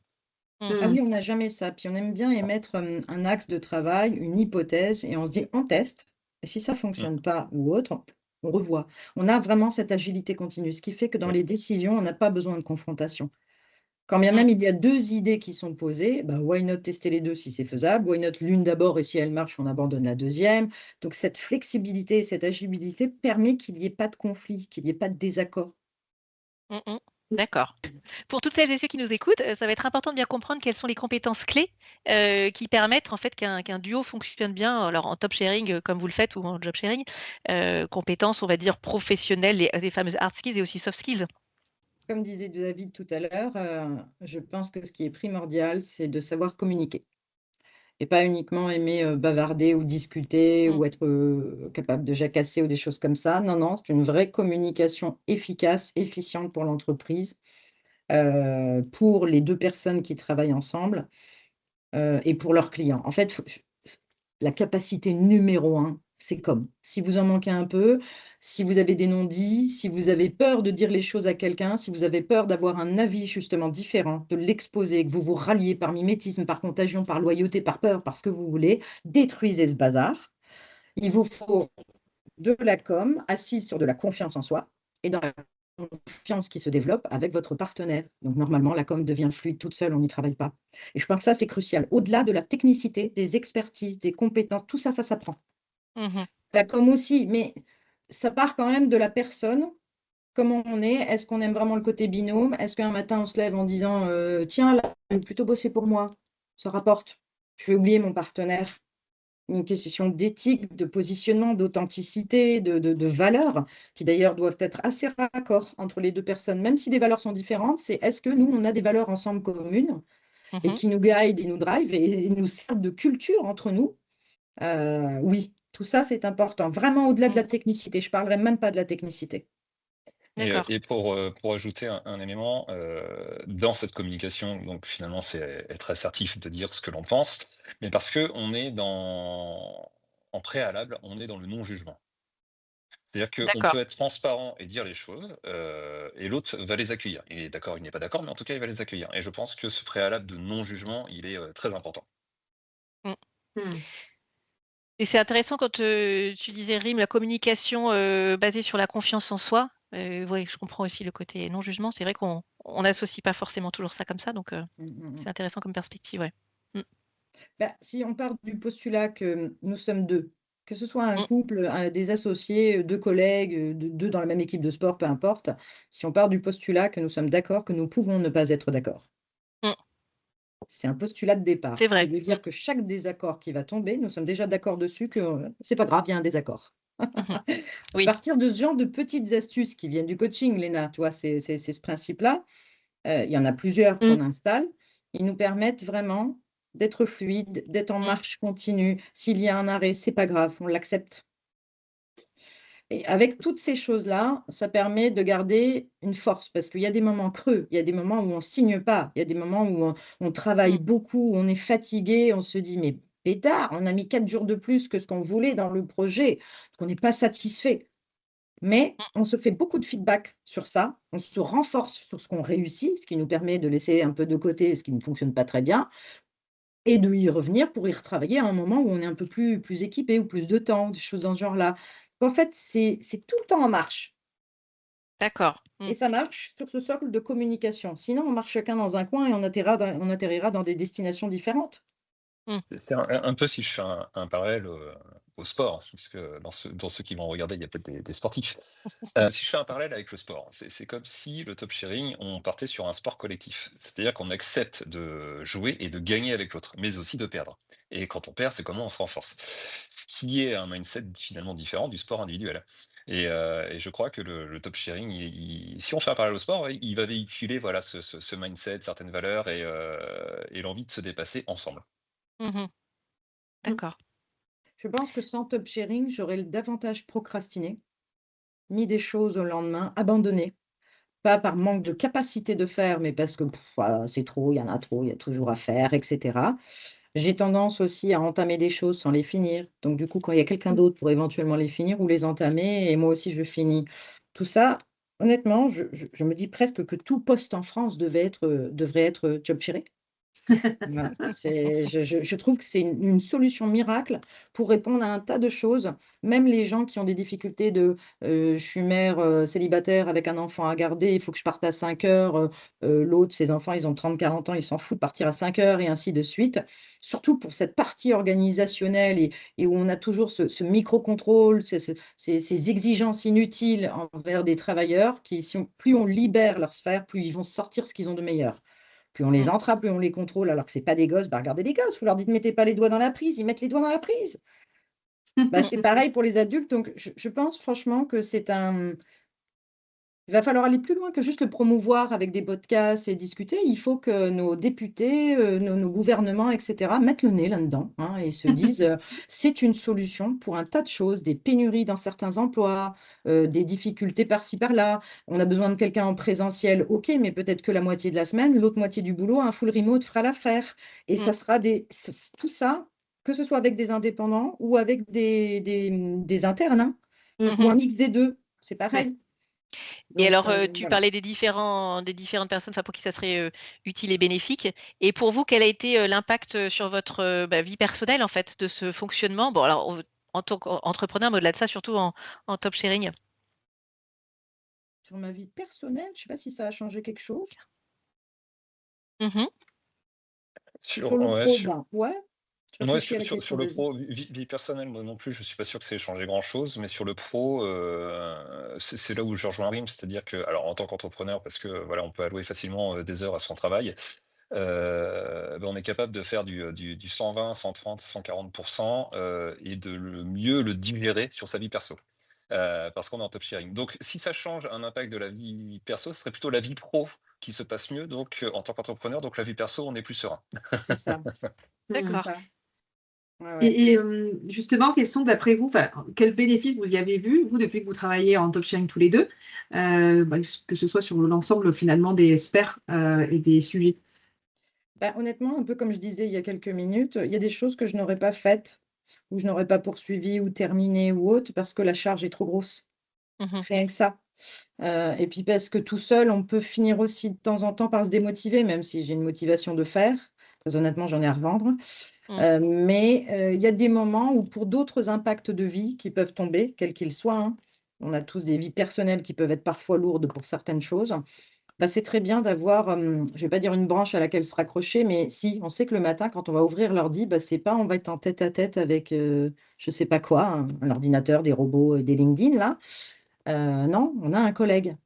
Mmh. ah Mmh. oui, on n'a jamais ça. Puis on aime bien émettre, un axe de travail, une hypothèse et on se dit: «On teste et si ça Mmh, fonctionne pas ou autre, on revoit». On a vraiment cette agilité continue, ce qui fait que dans oui, les décisions, on n'a pas besoin de confrontation. Quand bien Mmh. même il y a 2 idées qui sont posées, bah, why not tester les 2 si c'est faisable? Why not l'une d'abord et si elle marche, on abandonne la deuxième. Donc cette flexibilité et cette agilité permet qu'il n'y ait pas de conflit, qu'il n'y ait pas de désaccord. Mmh mh. D'accord. Pour toutes celles et ceux qui nous écoutent, ça va être important de bien comprendre quelles sont les compétences clés, qui permettent en fait qu'un duo fonctionne bien, alors en top sharing, comme vous le faites ou en job sharing, compétences on va dire professionnelles, les fameuses hard skills et aussi soft skills. Comme disait David tout à l'heure, je pense que ce qui est primordial, c'est de savoir communiquer et pas uniquement aimer, bavarder ou discuter Mmh. ou être, capable de jacasser ou des choses comme ça. Non, non, c'est une vraie communication efficace, efficiente pour l'entreprise, pour les 2 personnes qui travaillent ensemble, et pour leurs clients. En fait, faut ch la capacité numéro un, c'est comme. Si vous en manquez un peu, si vous avez des non-dits, si vous avez peur de dire les choses à quelqu'un, si vous avez peur d'avoir un avis justement différent, de l'exposer, que vous vous ralliez par mimétisme, par contagion, par loyauté, par peur, par ce que vous voulez, détruisez ce bazar. Il vous faut de la com assise sur de la confiance en soi et dans la confiance qui se développe avec votre partenaire. Donc normalement, la com devient fluide toute seule, on n'y travaille pas. Et je pense que ça, c'est crucial. Au-delà de la technicité, des expertises, des compétences, tout ça, ça s'apprend. Mmh. La com aussi, mais ça part quand même de la personne, comment on est. Est-ce qu'on aime vraiment le côté binôme? Est-ce qu'un matin, on se lève en disant tiens, là, j'ai plutôt bossé pour moi, ça rapporte. Je vais oublier mon partenaire. une question d'éthique, de positionnement, d'authenticité, de valeurs, qui d'ailleurs doivent être assez raccords entre les deux personnes. Même si des valeurs sont différentes, c'est est-ce que nous, on a des valeurs ensemble communes et Mhm. qui nous guident et nous drivent et nous servent de culture entre nous? Oui, tout ça, c'est important. Vraiment au-delà de Mm. la technicité. Je ne parlerai même pas de la technicité. D'accord. Et pour ajouter un élément, dans cette communication, donc finalement, c'est être assertif, de dire ce que l'on pense, mais parce que on est en préalable, on est dans le non-jugement. C'est-à-dire qu'on D'accord. peut être transparent et dire les choses, et l'autre va les accueillir. Il est d'accord, il n'est pas d'accord, mais en tout cas, il va les accueillir. Et je pense que ce préalable de non-jugement, il est très important. Mm. Hmm. Et c'est intéressant quand tu disais, Rim, la communication basée sur la confiance en soi. Oui, je comprends aussi le côté non-jugement. C'est vrai qu'on n'associe pas forcément toujours ça comme ça, donc Mm, mm, mm. c'est intéressant comme perspective, ouais. Mm. Bah, si on part du postulat que nous sommes deux, que ce soit un Mm. couple, des associés, deux collègues, deux dans la même équipe de sport, peu importe, si on part du postulat que nous sommes d'accord, que nous pouvons ne pas être d'accord. Mm. C'est un postulat de départ, C'est ce qui vrai. veut Mm. dire que chaque désaccord qui va tomber, nous sommes déjà d'accord dessus que c'est pas grave, il y a un désaccord. Mhm. À Oui. partir de ce genre de petites astuces qui viennent du coaching, Léna, tu vois, c'est ce principe-là. Il y en a plusieurs Hmm. qu'on installe. Ils nous permettent vraiment d'être fluides, d'être en Mm. marche continue. S'il y a un arrêt, c'est pas grave, on l'accepte. Et avec toutes ces choses-là, ça permet de garder une force parce qu'il y a des moments creux, il y a des moments où on signe pas, il y a des moments où on travaille Mm. beaucoup, où on est fatigué, on se dit mais pétard, on a mis 4 jours de plus que ce qu'on voulait dans le projet, qu'on n'est pas satisfait. Mais on se fait beaucoup de feedback sur ça, on se renforce sur ce qu'on réussit, ce qui nous permet de laisser un peu de côté ce qui ne fonctionne pas très bien et de y revenir pour y retravailler à un moment où on est un peu plus équipé ou plus de temps, des choses dans ce genre-là. En fait, c'est tout le temps en marche D'accord. Mm. et ça marche sur ce socle de communication. Sinon, on marche chacun dans un coin et on atterrira dans des destinations différentes. Mm. C'est un peu si je fais un parallèle au sport, puisque dans ceux qui vont regarder, il y a peut-être des sportifs. Si je fais un parallèle avec le sport, c'est comme si le top sharing, on partait sur un sport collectif. C'est-à-dire qu'on accepte de jouer et de gagner avec l'autre, mais aussi de perdre. Et quand on perd, c'est comment on se renforce. Ce qui est un mindset finalement différent du sport individuel. Et je crois que le top sharing, si on fait un parallèle au sport, il va véhiculer voilà, ce mindset, certaines valeurs et l'envie de se dépasser ensemble. Mhm. Hmm. D'accord. Je pense que sans top sharing, j'aurais davantage procrastiné, mis des choses au lendemain, abandonné. Pas par manque de capacité de faire, mais parce que voilà, c'est trop, il y en a trop, il y a toujours à faire, etc. J'ai tendance aussi à entamer des choses sans les finir. Donc, du coup, quand il y a quelqu'un d'autre pour éventuellement les finir ou les entamer, et moi aussi je finis. Tout ça, honnêtement, je me dis presque que tout poste en France devrait être job share. Voilà, je trouve que c'est une solution miracle pour répondre à un tas de choses. Même les gens qui ont des difficultés je suis mère célibataire avec un enfant à garder, il faut que je parte à 5 heures. L'autre, ses enfants, ils ont 30 40 ans, ils s'en foutent de partir à 5 heures et ainsi de suite. Surtout pour cette partie organisationnelle et où on a toujours ce micro-contrôle, ces exigences inutiles envers des travailleurs qui, plus on libère leur sphère, plus ils vont sortir ce qu'ils ont de meilleur. Plus on les Mm. entrape, plus on les contrôle, alors que ce n'est pas des gosses. Bah, regardez les gosses, vous leur dites mettez pas les doigts dans la prise, ils mettent les doigts dans la prise. Bah, c'est pareil pour les adultes. Donc, je pense franchement que il va falloir aller plus loin que juste le promouvoir avec des podcasts et discuter. Il faut que nos députés, nos gouvernements, etc., mettent le nez là-dedans, hein, et se disent c'est une solution pour un tas de choses, des pénuries dans certains emplois, des difficultés par-ci par-là. On a besoin de quelqu'un en présentiel, ok, mais peut-être que la moitié de la semaine, l'autre moitié du boulot, un full remote fera l'affaire. Et Mm. ça sera tout ça, que ce soit avec des indépendants ou avec des internes, hein, ou Mhm. un mix des deux, c'est Ouais. pareil. Et Donc, alors, tu voilà. parlais des différentes personnes, enfin, pour qui ça serait utile et bénéfique. Et pour vous, quel a été l'impact sur votre vie personnelle, en fait, de ce fonctionnement? Bon, alors, en tant qu'entrepreneur, mais au-delà de ça, surtout en top sharing. Sur ma vie personnelle, je ne sais pas si ça a changé quelque chose. Mhm. Sur le Ouais, pro, ben ouais, je ouais, réfléchis à la question, sur le vas-y. pro, vie personnelle, moi non plus, je suis pas sûr que ça ait changé grand-chose, mais sur le pro, c'est là où je rejoins Rim, c'est-à-dire que, alors en tant qu'entrepreneur, parce que voilà, on peut allouer facilement des heures à son travail, on est capable de faire du 120, 130, 140%, et de mieux le digérer sur sa vie perso. Parce qu'on est en top sharing. Donc, si ça change un impact de la vie perso, ce serait plutôt la vie pro qui se passe mieux. Donc, en tant qu'entrepreneur, donc la vie perso, on est plus serein. C'est ça, c'est D'accord. ça. Ouais, ouais. Et justement, quels sont d'après vous, quels bénéfices vous y avez vu, vous, depuis que vous travaillez en top sharing tous les deux, que ce soit sur l'ensemble finalement des sphères et des sujets? Honnêtement, un peu comme je disais il y a quelques minutes, il y a des choses que je n'aurais pas faites, ou je n'aurais pas poursuivies ou terminées ou autres, parce que la charge est trop grosse. Mhm. Rien que ça. Et puis parce que tout seul, on peut finir aussi de temps en temps par se démotiver, même si j'ai une motivation de faire. Très honnêtement, j'en ai à revendre. Mais il y a des moments où, pour d'autres impacts de vie qui peuvent tomber, quels qu'ils soient, hein, on a tous des vies personnelles qui peuvent être parfois lourdes pour certaines choses. C'est très bien d'avoir, je ne vais pas dire une branche à laquelle se raccrocher, mais si, on sait que le matin, quand on va ouvrir l'ordi, c'est pas on va être en tête à tête avec je ne sais pas quoi, un ordinateur, des robots, des LinkedIn, là. Non, on a un collègue.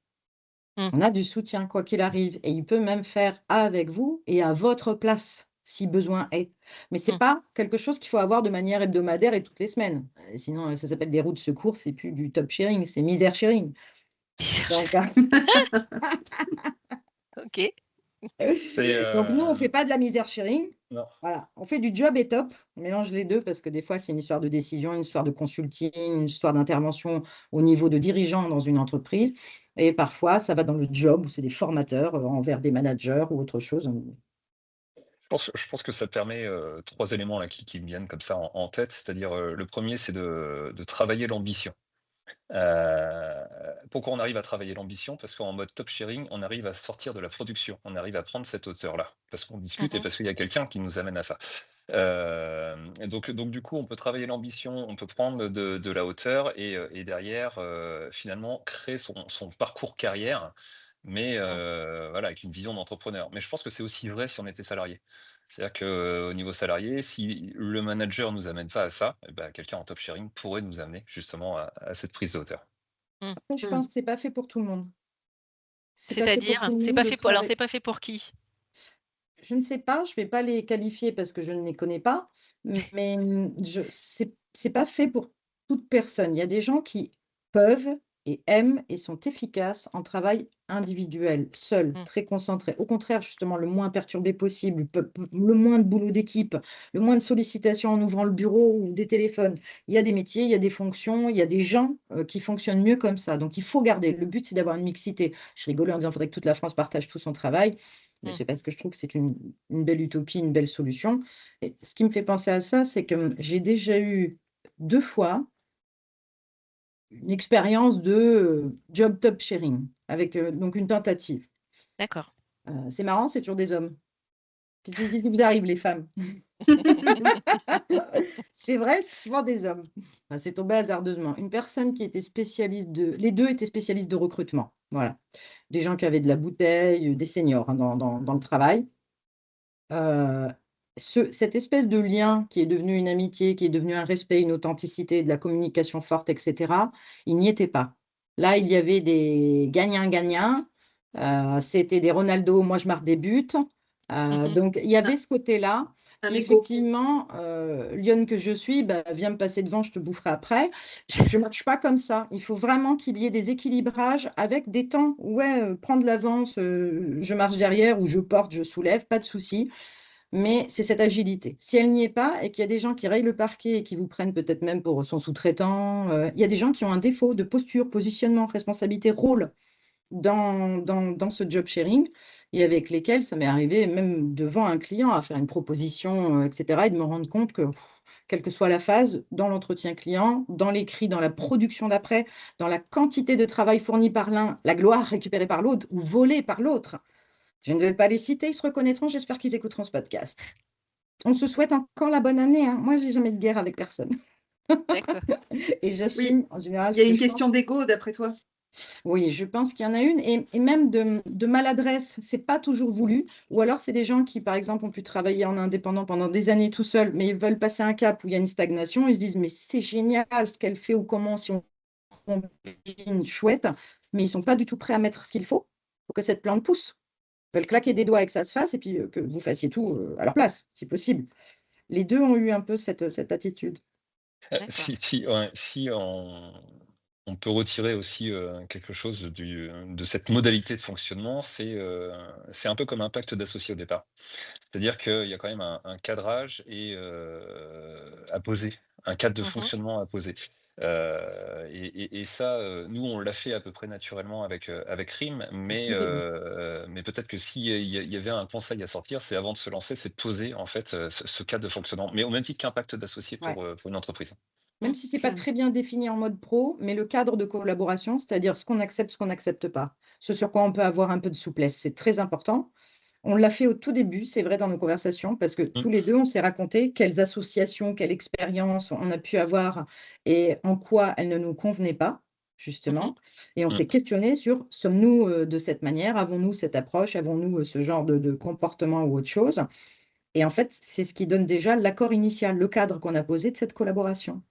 On a du soutien, quoi qu'il arrive. Et il peut même faire avec vous et à votre place, si besoin est. Mais ce n'est pas quelque chose qu'il faut avoir de manière hebdomadaire et toutes les semaines. Sinon, ça s'appelle des roues de secours, c'est plus du top sharing, c'est misère sharing. Donc, Ok. donc nous, on ne fait pas de la misère sharing. Non. Voilà, on fait du job et top. On mélange les deux parce que des fois, c'est une histoire de décision, une histoire de consulting, une histoire d'intervention au niveau de dirigeants dans une entreprise. Et parfois, ça va dans le job où c'est des formateurs envers des managers ou autre chose. Je pense que ça permet 3 éléments là qui me viennent comme ça en tête. C'est-à-dire, le premier, c'est de travailler l'ambition. Pourquoi on arrive à travailler l'ambition? Parce qu'en mode top sharing, on arrive à sortir de la production. On arrive à prendre cette hauteur-là, parce qu'on discute et parce qu'il y a quelqu'un qui nous amène à ça. Donc du coup, on peut travailler l'ambition, on peut prendre de la hauteur et derrière, finalement, créer son parcours carrière, mais voilà, avec une vision d'entrepreneur. Mais je pense que c'est aussi vrai si on était salarié. C'est-à-dire qu'au niveau salarié, si le manager nous amène pas à ça, quelqu'un en top sharing pourrait nous amener justement à cette prise de hauteur. Après, je pense que ce n'est pas fait pour tout le monde. C'est pas fait pour C'est-à-dire, tout le c'est monde pas de fait pour, alors travailler. c'est pas fait pour qui? Je ne sais pas, je ne vais pas les qualifier parce que je ne les connais pas, mais c'est pas fait pour toute personne. Il y a des gens qui peuvent et aiment et sont efficaces en travail individuel, seul, Mm. très concentré. Au contraire, justement, le moins perturbé possible, le moins de boulot d'équipe, le moins de sollicitations en ouvrant le bureau ou des téléphones. Il y a des métiers, il y a des fonctions, il y a des gens qui fonctionnent mieux comme ça. Donc, il faut garder. Le but, c'est d'avoir une mixité. Je rigolais en disant qu'il faudrait que toute la France partage tout son travail. Mais c'est parce que je trouve que c'est une belle utopie, une belle solution. Et ce qui me fait penser à ça, c'est que j'ai déjà eu 2 fois une expérience de job top sharing avec donc une tentative. D'accord. C'est marrant, c'est toujours des hommes. Qu'est-ce qui vous arrive, les femmes? C'est vrai, c'est souvent des hommes. C'est tombé hasardeusement. Une personne qui était spécialiste les deux étaient spécialistes de recrutement. Voilà. Des gens qui avaient de la bouteille, des seniors dans le travail. Cette espèce de lien qui est devenu une amitié, qui est devenu un respect, une authenticité, de la communication forte, etc., il n'y était pas. Là, il y avait des gagnants-gagnants, c'était des Ronaldo, moi je marque des buts. Donc, il y avait ce côté-là Un qui, écho. effectivement, lionne que je suis, viens me passer devant, je te boufferai après. Je ne marche pas comme ça. Il faut vraiment qu'il y ait des équilibrages avec des temps. Ouais, prendre l'avance, je marche derrière ou je porte, je soulève, pas de souci. Mais c'est cette agilité. Si elle n'y est pas et qu'il y a des gens qui rayent le parquet et qui vous prennent peut-être même pour son sous-traitant, il y a des gens qui ont un défaut de posture, positionnement, responsabilité, rôle dans ce job sharing et avec lesquels ça m'est arrivé même devant un client à faire une proposition, etc. et de me rendre compte que, quelle que soit la phase, dans l'entretien client, dans l'écrit, dans la production d'après, dans la quantité de travail fourni par l'un, la gloire récupérée par l'autre ou volée par l'autre, je ne vais pas les citer, ils se reconnaîtront, j'espère qu'ils écouteront ce podcast. On se souhaite encore la bonne année, hein. Moi, j'ai jamais de guerre avec personne. D'accord. Et j'assume en général Il y ce a que une je pense. question d'ego, d'après toi? Oui, je pense qu'il y en a une, et même de maladresse, c'est pas toujours voulu. Ou alors, c'est des gens qui, par exemple, ont pu travailler en indépendant pendant des années tout seuls, mais ils veulent passer un cap où il y a une stagnation. Ils se disent, mais c'est génial ce qu'elle fait ou comment, si on combine, chouette, mais ils sont pas du tout prêts à mettre ce qu'il faut pour que cette plante pousse. veulent claquer des doigts et que ça se fasse, et puis que vous fassiez tout à leur place, si possible. Les deux ont eu un peu cette attitude. D'accord. Si on peut retirer aussi, quelque chose de cette modalité de fonctionnement, c'est un peu comme un pacte d'associés au départ. C'est-à-dire qu'il y a quand même un cadrage à poser, un cadre de Mhm. fonctionnement à poser. Et ça, nous, on l'a fait à peu près naturellement avec RIM, Au tout début. mais peut-être que s'il y avait un conseil à sortir, c'est avant de se lancer, c'est de poser en fait, ce cadre de fonctionnement, mais au même titre qu'un pacte d'associés Ouais. pour une entreprise. Même si ce n'est pas très bien défini en mode pro, mais le cadre de collaboration, c'est-à-dire ce qu'on n'accepte pas, ce sur quoi on peut avoir un peu de souplesse, c'est très important. On l'a fait au tout début, c'est vrai, dans nos conversations, parce que Mmh. tous les deux, on s'est raconté quelles associations, quelle expérience on a pu avoir et en quoi elles ne nous convenaient pas, Mhm. justement. Et on Mmh. s'est questionné sur sommes-nous de cette manière, avons-nous cette approche, avons-nous ce genre de comportement ou autre chose. Et en fait, c'est ce qui donne déjà l'accord initial, le cadre qu'on a posé de cette collaboration.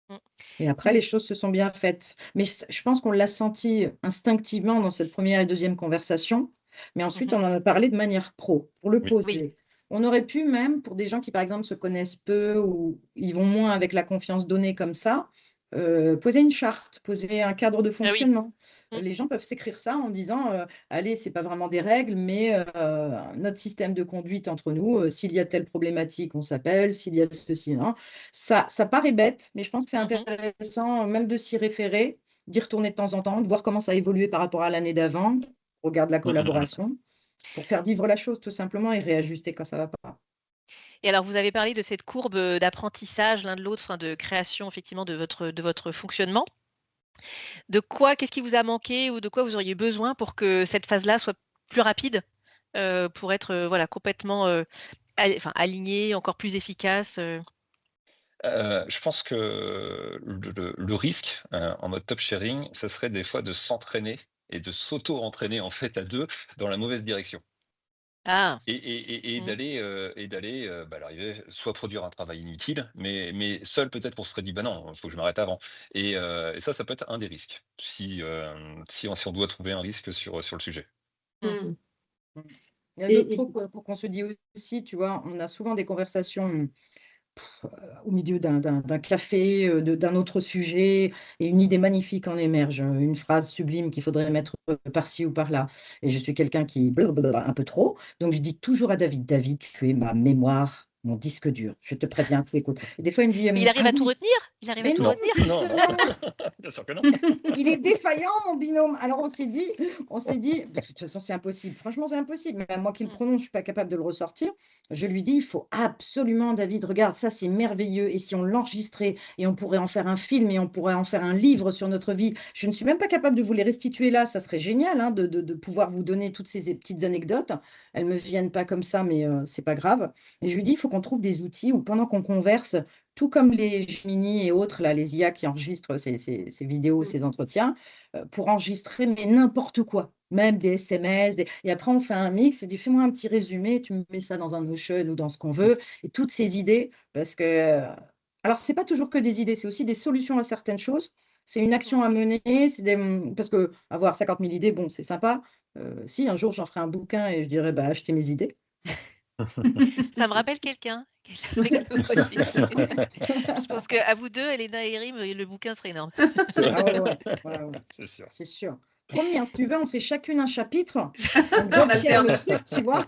Mm. Et après, les choses se sont bien faites. Mais je pense qu'on l'a senti instinctivement dans cette première et deuxième conversation. Mais ensuite, Mhm. on en a parlé de manière pro, pour le Oui. Oui. poser. On aurait pu même, pour des gens qui, par exemple, se connaissent peu ou ils vont moins avec la confiance donnée comme ça, poser une charte, poser un cadre de Ah oui. fonctionnement. Mm. Les gens peuvent s'écrire ça en disant, allez, c'est pas vraiment des règles, mais notre système de conduite entre nous, s'il y a telle problématique, on s'appelle, s'il y a ceci, non. Ça paraît bête, mais je pense que c'est Mhm. intéressant même de s'y référer, d'y retourner de temps en temps, de voir comment ça a évolué par rapport à l'année d'avant, au regard de la Mmh, mmh, mmh. collaboration, pour faire vivre la chose tout simplement et réajuster quand ça ne va pas. Et alors, vous avez parlé de cette courbe d'apprentissage l'un de l'autre, enfin, de création effectivement de votre fonctionnement. Qu'est-ce qui vous a manqué ou de quoi vous auriez besoin pour que cette phase-là soit plus rapide, pour être voilà, complètement enfin, aligné, encore plus efficace Je pense que le risque, en mode top sharing, ça serait des fois de s'entraîner et de s'auto-entraîner en fait à 2 dans la mauvaise direction Ah, et mmh, d'aller, à l'arrivée, soit produire un travail inutile, mais seul peut-être on se serait dit: «Bah non, il faut que je m'arrête avant» et ça peut être un des risques si on doit trouver un risque sur le sujet. mmh. Mm. Mm. Il y a d'autres Et, trucs qu'on se dit aussi, tu vois, on a souvent des conversations au milieu d'un café, d'un autre sujet, et une idée magnifique en émerge, une phrase sublime qu'il faudrait mettre par-ci ou par-là. Et je suis quelqu'un qui blablabla un peu trop, donc je dis toujours à David, David, tu es ma mémoire, mon disque dur. Je te préviens, tu écoutes. Et des fois, il me dit, Mais il arrive ah à tout oui, retenir? Il arrive à mais tout non, Non, retenir? non, non, justement. bien sûr que non. Il est défaillant, mon binôme. Alors on s'est dit, parce que de toute façon c'est impossible. Franchement, c'est impossible. Même moi qui le Mmh. prononce, je suis pas capable de le ressortir. Je lui dis, il faut absolument, David, regarde, ça c'est merveilleux. Et si on l'enregistrait et on pourrait en faire un film et on pourrait en faire un livre sur notre vie. Je ne suis même pas capable de vous les restituer là. Ça serait génial hein, de pouvoir vous donner toutes ces petites anecdotes. Elles me viennent pas comme ça, mais c'est pas grave. Et je lui dis, il faut qu'on trouve des outils où pendant qu'on converse, tout comme les Gemini et autres, là, les IA qui enregistrent ces vidéos, mm, ces entretiens, pour enregistrer mais n'importe quoi, même des SMS. Et après, on fait un mix et dit, fais-moi un petit résumé, tu me mets ça dans un Notion ou dans ce qu'on veut, et toutes ces idées, parce que... alors, ce n'est pas toujours que des idées, c'est aussi des solutions à certaines choses. C'est une action à mener, parce que avoir 50 000 idées, bon, c'est sympa. Si un jour j'en ferai un bouquin et je dirais, bah, achetez mes idées. Ça me rappelle quelqu'un qui est avec nous aussi. Je pense qu'à vous 2, Elena et Rim, le bouquin serait énorme. C'est Ah ouais, vrai. ouais, ouais, ouais, C'est sûr. c'est sûr. Promis, hein, si tu veux, on fait chacune un chapitre, on on job share alterne. le truc, tu vois.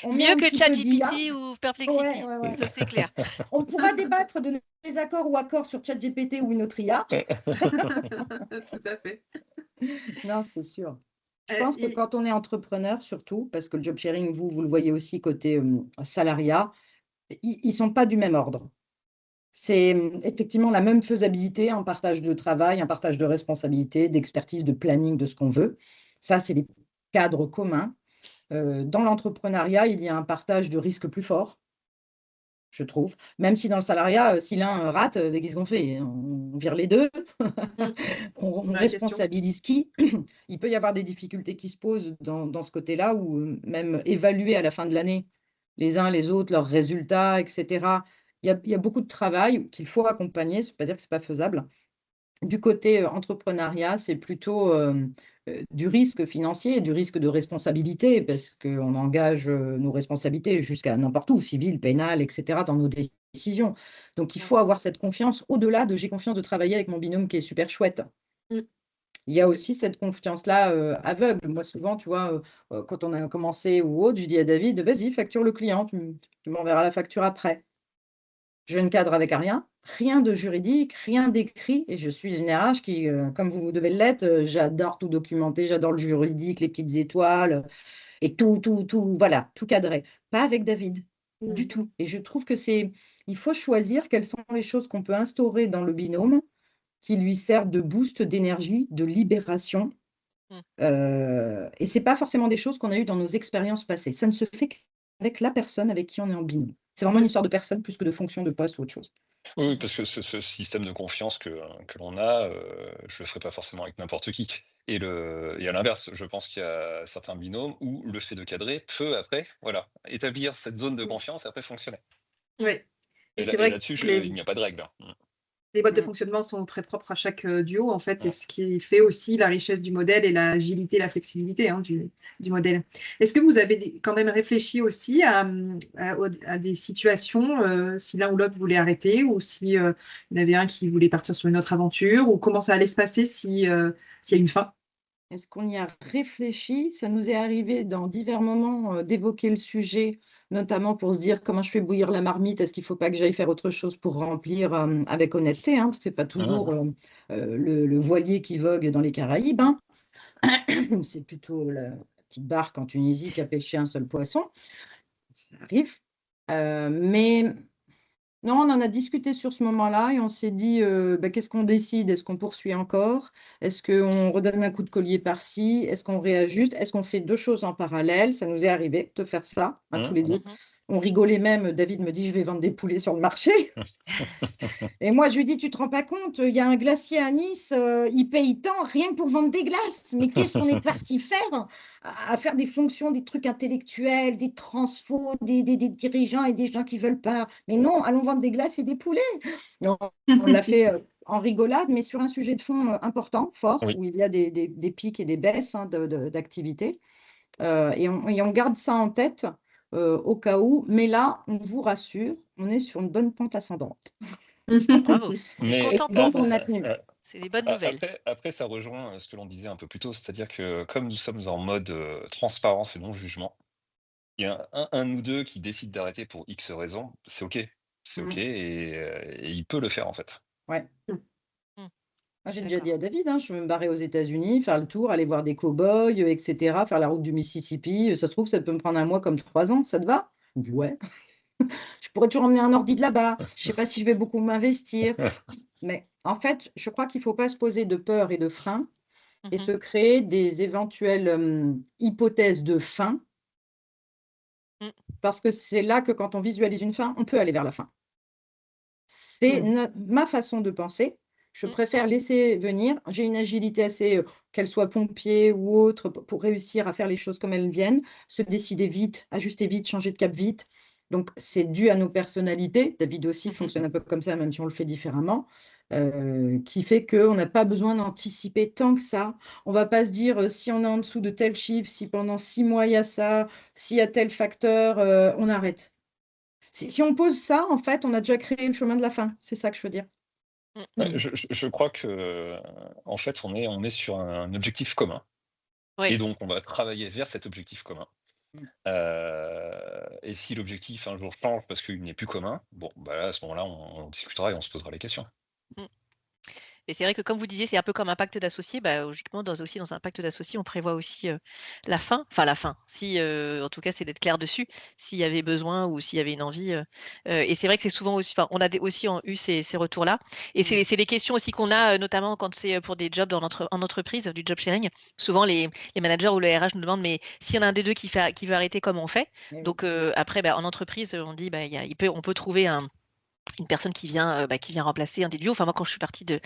On met Mieux un que petit peu d'IA. ChatGPT ou Ouais, Perplexity, ouais, ouais. ça c'est clair. On pourra débattre de nos désaccords ou accords sur ChatGPT ou une autre IA. Tout à fait. Non, c'est sûr. Je Euh, pense que et- quand on est entrepreneur, surtout, parce que le job sharing, vous le voyez aussi côté salariat, ils ne sont pas du même ordre. C'est effectivement la même faisabilité, un partage de travail, un partage de responsabilité, d'expertise, de planning, de ce qu'on veut. Ça, c'est les cadres communs. Dans l'entrepreneuriat, il y a un partage de risques plus fort, je trouve. Même si dans le salariat, si l'un rate, qu'est-ce qu'on fait? On vire les deux, Mm. on La question. responsabilise qui? Il peut y avoir des difficultés qui se posent dans ce côté-là, ou même évaluer à la fin de l'année les uns les autres, leurs résultats, etc. Il y a beaucoup de travail qu'il faut accompagner, ça ne veut pas dire que ce n'est pas faisable. Du côté entrepreneuriat, c'est plutôt du risque financier et du risque de responsabilité, parce qu'on engage nos responsabilités jusqu'à n'importe où, civil, pénal, etc., dans nos décisions. Donc, il faut avoir cette confiance, au-delà de j'ai confiance de travailler avec mon binôme qui est super chouette. Mm. Il y a aussi cette confiance-là aveugle. Moi, souvent, tu vois, quand on a commencé ou autre, je dis à David, vas-y, facture le client, tu m'enverras la facture après. Je ne cadre avec rien de juridique, rien d'écrit, et je suis une RH qui, comme vous devez l'être, j'adore tout documenter, j'adore le juridique, les petites étoiles, et tout, voilà, tout cadré. Pas avec David, du tout. Et je trouve que il faut choisir quelles sont les choses qu'on peut instaurer dans le binôme qui lui servent de boost d'énergie, de libération. Et ce n'est pas forcément des choses qu'on a eues dans nos expériences passées. Ça ne se fait qu'avec la personne avec qui on est en binôme. C'est vraiment une histoire de personne plus que de fonction, de poste ou autre chose. Oui, parce que ce système de confiance que l'on a, je le ferai pas forcément avec n'importe qui. Et à l'inverse, je pense qu'il y a certains binômes où le fait de cadrer peut après, voilà, établir cette zone de confiance et après fonctionner. Oui. Et Et c'est vrai là-dessus, que il n'y a pas de règle, hein. les modes de Mm. fonctionnement sont très propres à chaque duo, en fait, et Ouais. ce qui fait aussi la richesse du modèle et l'agilité, la flexibilité du modèle. Est-ce que vous avez quand même réfléchi aussi à des situations, si l'un ou l'autre voulait arrêter, ou si il y en avait un qui voulait partir sur une autre aventure, ou comment ça allait se passer s'il y a une fin? Est-ce qu'on y a réfléchi? Ça nous est arrivé dans divers moments d'évoquer le sujet, notamment pour se dire comment je fais bouillir la marmite, est-ce qu'il ne faut pas que j'aille faire autre chose pour remplir avec honnêteté, hein, parce que ce n'est pas toujours le voilier qui vogue dans les Caraïbes, hein. C'est plutôt la petite barque en Tunisie qui a pêché un seul poisson. Ça arrive. Mais non, on en a discuté sur ce moment-là et on s'est dit, qu'est-ce qu'on décide? Est-ce qu'on poursuit encore? Est-ce qu'on redonne un coup de collier par-ci? Est-ce qu'on réajuste? Est-ce qu'on fait deux choses en parallèle? Ça nous est arrivé de faire ça, à tous les deux. On rigolait même, David me dit, je vais vendre des poulets sur le marché. Et moi, je lui dis, tu te rends pas compte, il y a un glacier à Nice, il paye tant rien que pour vendre des glaces. Mais qu'est-ce qu'on est parti faire à faire des fonctions, des trucs intellectuels, des transfos, des dirigeants et des gens qui veulent pas. Mais non, allons vendre des glaces et des poulets. On l'a fait en rigolade, mais sur un sujet de fond important, fort, Oui. où il y a des pics et des baisses d'activité. Et on garde ça en tête au cas où. Mais là, on vous rassure, on est sur une bonne pente ascendante. Bravo. On est Mais content pour donc, vous. on a tenu. C'est des bonnes nouvelles. après, ça rejoint ce que l'on disait un peu plus tôt, c'est-à-dire que comme nous sommes en mode transparence et non jugement, il y a un ou deux qui décide d'arrêter pour X raisons, c'est OK. C'est OK et il peut le faire en fait. Ouais. Mm. Moi, j'ai déjà D'accord. dit à David, hein, je veux me barrer aux États-Unis, faire le tour, aller voir des cow-boys, etc., faire la route du Mississippi. Ça se trouve, ça peut me prendre un mois comme 3 ans. Ça te va? Il dit ouais. Je pourrais toujours emmener un ordi de là-bas. Je ne sais pas si je vais beaucoup m'investir. Mais en fait, je crois qu'il ne faut pas se poser de peur et de frein et se créer des éventuelles hypothèses de fin, parce que c'est là que quand on visualise une fin, on peut aller vers la fin. C'est ma façon de penser. Je préfère laisser venir. J'ai une agilité assez, qu'elle soit pompier ou autre, pour réussir à faire les choses comme elles viennent, se décider vite, ajuster vite, changer de cap vite. Donc, c'est dû à nos personnalités. David aussi fonctionne un peu comme ça, même si on le fait différemment, qui fait qu'on n'a pas besoin d'anticiper tant que ça. On ne va pas se dire, si on est en dessous de tel chiffre, si pendant 6 mois il y a ça, s'il y a tel facteur, on arrête. Si on pose ça, en fait, on a déjà créé le chemin de la fin. C'est ça que je veux dire. Ouais, je crois que en fait, on est sur un objectif commun. Oui. Et donc, on va travailler vers cet objectif commun. Et si l'objectif un jour change parce qu'il n'est plus commun, bon, bah là, à ce moment-là, on discutera et on se posera les questions. Et c'est vrai que comme vous disiez, c'est un peu comme un pacte d'associés. Bah, logiquement, dans un pacte d'associés, on prévoit aussi la fin. Enfin, la fin. Si, en tout cas, c'est d'être clair dessus, s'il y avait besoin ou s'il y avait une envie. Et c'est vrai que c'est souvent aussi, enfin, on a aussi eu ces retours-là. Et c'est des questions aussi qu'on a, notamment quand c'est pour des jobs en entreprise, du job sharing. Souvent, les managers ou le RH nous demandent, mais s'il y en a un des deux qui veut arrêter, comment on fait? Donc, après, en entreprise, on dit, on peut trouver une personne qui vient remplacer un des duos. Enfin, moi, quand je suis partie de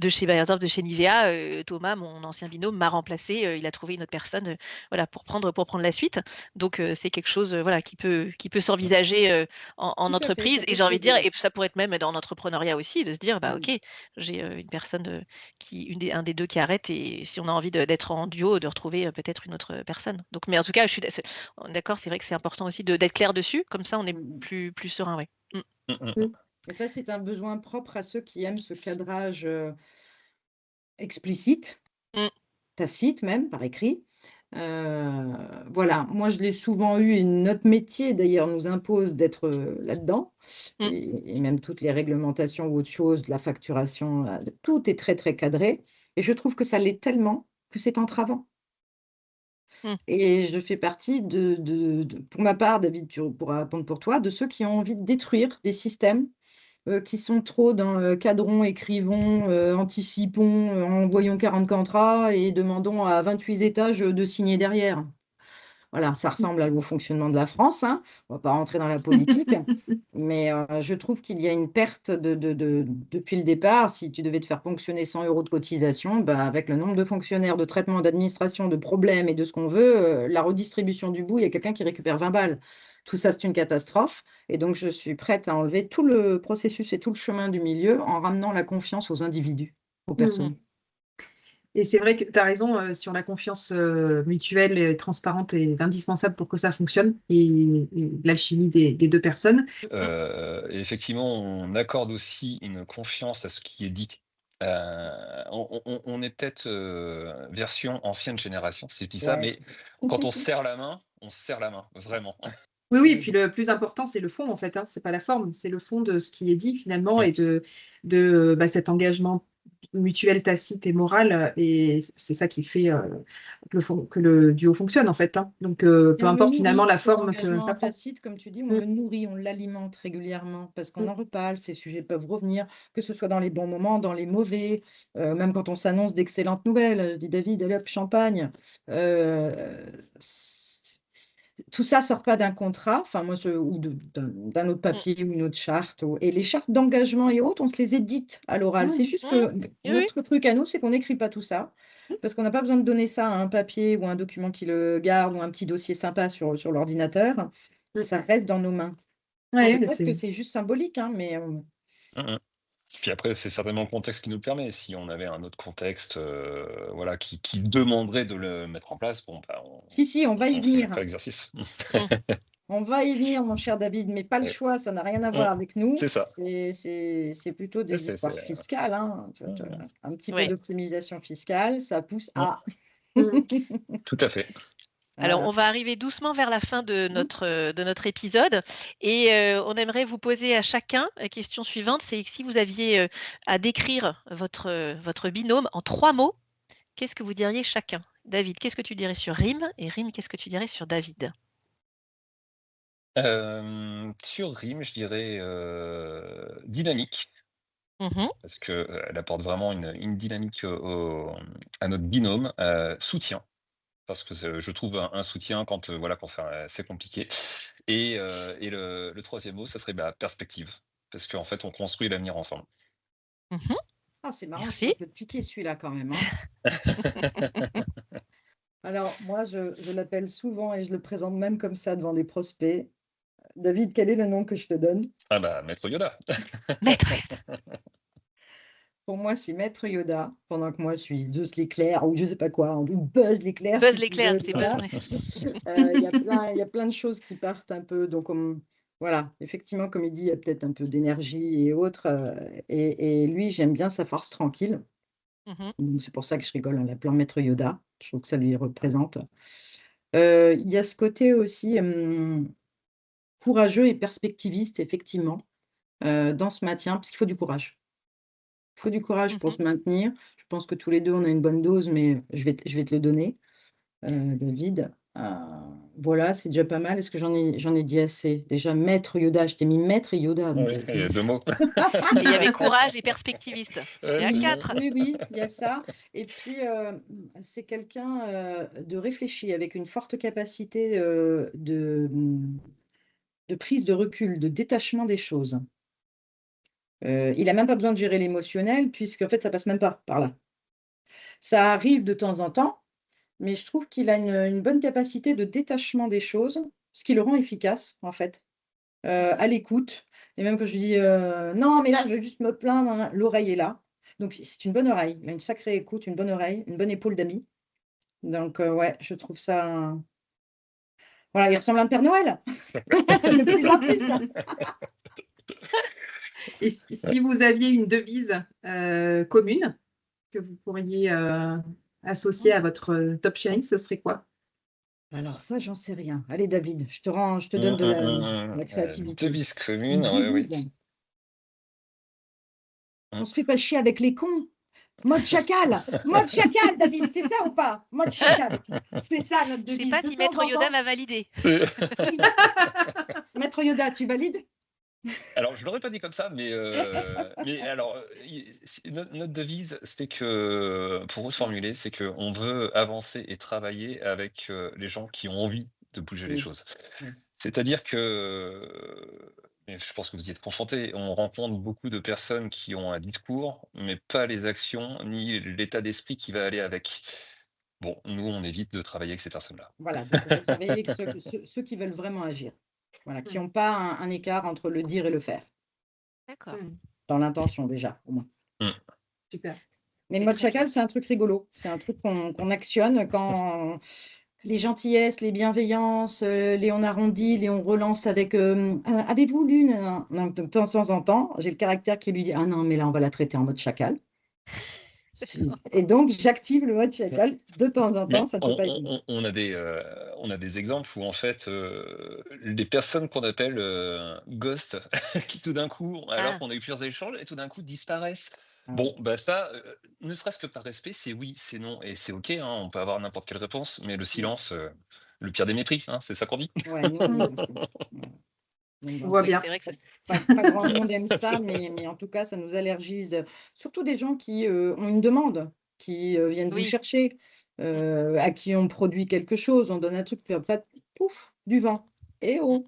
chez Beiersdorf, de chez Nivea, Thomas, mon ancien binôme, m'a remplacé. Il a trouvé une autre personne, voilà, pour prendre la suite. Donc, c'est quelque chose, voilà, qui peut s'envisager en Tout à fait, entreprise. ça Et peut j'ai se envie de dire, poser. et ça pourrait être même dans l'entrepreneuriat aussi, de se dire, bah, Mm. ok, j'ai une personne un des deux qui arrête, et si on a envie d'être en duo, de retrouver peut-être une autre personne. Donc, mais en tout cas, on est d'accord, c'est vrai que c'est important aussi d'être clair dessus. Comme ça, on est Mm. plus serein, ouais. Mm, mm, Mm. mm. Et ça, c'est un besoin propre à ceux qui aiment ce cadrage explicite, Mm. tacite même, par écrit. Voilà, moi je l'ai souvent eu et notre métier d'ailleurs nous impose d'être là-dedans Mm. et même toutes les réglementations ou autre chose, de la facturation, tout est très très cadré et je trouve que ça l'est tellement que c'est entravant. Mm. Et je fais partie pour ma part, David, tu pourras répondre pour toi, de ceux qui ont envie de détruire des systèmes qui sont trop dans cadrons, écrivons, anticipons, envoyons 40 contrats et demandons à 28 étages de signer derrière. Voilà, ça ressemble au fonctionnement de la France, hein. On ne va pas rentrer dans la politique, mais je trouve qu'il y a une perte depuis le départ. Si tu devais te faire ponctionner 100 € de cotisation, bah, avec le nombre de fonctionnaires, de traitement, d'administration, de problèmes et de ce qu'on veut, la redistribution du bout, il y a quelqu'un qui récupère 20 balles. Tout ça, c'est une catastrophe. Et donc, je suis prête à enlever tout le processus et tout le chemin du milieu en ramenant la confiance aux individus, aux personnes. Et c'est vrai que tu as raison, sur la confiance mutuelle et transparente est indispensable pour que ça fonctionne et l'alchimie des deux personnes. Et effectivement, on accorde aussi une confiance à ce qui est dit. On est peut-être version ancienne génération, si je dis ça, Ouais. mais quand on se serre la main, vraiment. Oui, oui, et puis le plus important, c'est le fond, en fait, hein, c'est pas la forme, c'est le fond de ce qui est dit finalement Mm, et de cet engagement mutuel, tacite et moral. Et c'est ça qui fait que le duo fonctionne, en fait, hein. Donc, Et peu on le importe finalement nourrit, la cet forme que engagement ça prend. tacite, comme tu dis, on Mm, le nourrit, on l'alimente régulièrement parce qu'on mm. en reparle, ces sujets peuvent revenir, que ce soit dans les bons moments, dans les mauvais, même quand on s'annonce d'excellentes nouvelles, dit David, allez hop, champagne. C- Tout ça sort pas d'un contrat, enfin moi, ou d'un autre Mm. papier ou une autre charte. Et les chartes d'engagement et autres, on se les édite à l'oral. C'est Mm, juste Mm. que Oui, oui. notre truc à nous, c'est qu'on n'écrit pas tout ça. Parce qu'on n'a pas besoin de donner ça à un papier ou un document qui le garde ou un petit dossier sympa sur l'ordinateur. mm. Ça reste dans nos mains. Ouais, mais Peut-être que c'est juste symbolique, hein, mais mm, mm. Puis après, c'est certainement le contexte qui nous le permet. Si on avait un autre contexte, voilà, qui demanderait de le mettre en place, bon, bah, si, on va y on se venir. fait l'exercice. Mm. On va y venir, mon cher David, mais pas le Ouais. choix, ça n'a rien à Mm, voir avec nous. c'est ça. C'est plutôt des histoires fiscales, hein. Mm, Un petit peu Ouais. d'optimisation fiscale, ça pousse mm, à. Mm. tout à fait. Alors, Voilà. on va arriver doucement vers la fin de notre épisode et on aimerait vous poser à chacun la question suivante, c'est si vous aviez à décrire votre binôme en 3 mots, qu'est-ce que vous diriez chacun? David, qu'est-ce que tu dirais sur Rim? Et Rim, qu'est-ce que tu dirais sur David? Sur Rim, je dirais dynamique, Mhm. parce qu'elle apporte vraiment une dynamique à notre binôme. Soutien, parce que je trouve un soutien quand, voilà, quand c'est compliqué. Et le troisième mot, ça serait perspective, parce qu'en fait, on construit l'avenir ensemble. Mhm. Ah, c'est marrant, ça Merci. peut te piquer celui-là quand même, hein. Alors, moi, je l'appelle souvent et je le présente même comme ça devant des prospects. David, quel est le nom que je te donne? Ah bah, Maître Yoda. Maître. Pour moi, c'est Maître Yoda, pendant que moi, je suis Zeus l'éclair ou je sais pas quoi, ou Buzz l'éclair, Buzz si tu l'éclair, veux. c'est Buzz. Voilà. Il y a plein de choses qui partent un peu. Donc, voilà, effectivement, comme il dit, il y a peut-être un peu d'énergie et autres. Et lui, j'aime bien sa force tranquille. Mhm. Donc, c'est pour ça que je rigole en l'appelant Maître Yoda. Je trouve que ça lui représente. Il y a ce côté aussi courageux et perspectiviste, effectivement, dans ce maintien, parce qu'il faut du courage. Il faut du courage pour Mhm. se maintenir. Je pense que tous les deux, on a une bonne dose, mais je vais te le donner, David. Voilà, c'est déjà pas mal. Est-ce que j'en ai dit assez? Déjà, Maître Yoda, je t'ai mis Maître et Yoda. Donc, Oui, il y a 2 mots. Et il y avait courage et perspectiviste. Ouais, Et à c'est oui, ça. 4. oui, oui, il y a ça. Et puis, c'est quelqu'un de réfléchi, avec une forte capacité de prise de recul, de détachement des choses. Il n'a même pas besoin de gérer l'émotionnel, puisqu'en fait, ça passe même pas par là. Ça arrive de temps en temps, mais je trouve qu'il a une bonne capacité de détachement des choses, ce qui le rend efficace, en fait, à l'écoute. Et même quand je lui dis non, mais là, je vais juste me plaindre, hein, l'oreille est là. Donc, c'est une bonne oreille. Il a une sacrée écoute, une bonne oreille, une bonne épaule d'ami. Donc, ouais, je trouve ça. Voilà, il ressemble à un Père Noël, de plus en plus. Et si vous aviez une devise commune que vous pourriez associer à votre top sharing, ce serait quoi? Alors ça, j'en sais rien. Allez, David, je te donne de la créativité. Devise Une commune, ouais, oui. devise. On se fait pas chier avec les cons. Mode chacal, David, c'est ça ou pas? Mode chacal, c'est ça notre Je ne sais devise. pas De si temps Maître en Yoda temps. m'a validé. Si. Maître Yoda, tu valides? Alors, je l'aurais pas dit comme ça, mais alors, notre devise, c'était que, pour reformuler, c'est qu'on veut avancer et travailler avec les gens qui ont envie de bouger les Oui. choses. Oui. C'est-à-dire que, et je pense que vous y êtes confrontés, on rencontre beaucoup de personnes qui ont un discours, mais pas les actions ni l'état d'esprit qui va aller avec. Bon, nous, on évite de travailler avec ces personnes-là. Voilà, donc on veut travailler avec ceux qui veulent vraiment agir. Voilà, qui n'ont pas un écart entre le dire et le faire. D'accord. Dans l'intention déjà, au moins. Super. Mais C'est mode très chacal, c'est un truc rigolo. C'est un truc qu'on actionne quand les gentillesses, les bienveillances, les on arrondit, les on relance avec avez-vous lu? Donc, de temps en temps, j'ai le caractère qui lui dit ah non, mais là, on va la traiter en mode chacal. Et donc, j'active le mode chacal de temps en temps, Mais ça ne peut pas être mieux. on a des exemples où en fait, les personnes qu'on appelle ghost, qui tout d'un coup, alors Ah. qu'on a eu plusieurs échanges, et tout d'un coup disparaissent. Ah Bon, bah ça, ne serait-ce que par respect, c'est oui, c'est non, et c'est ok, hein, on peut avoir n'importe quelle réponse, mais le silence, le pire des mépris, hein, c'est ça qu'on dit. Ouais, nous, on dit aussi. Voilà. Donc, On bon, voit Oui, bien. c'est vrai que ça. pas grand monde aime ça, mais en tout cas, ça nous allergise. Surtout des gens qui ont une demande, qui viennent vous Oui. chercher, à qui on produit quelque chose, on donne un truc, puis après, pouf, du vent. Et oh,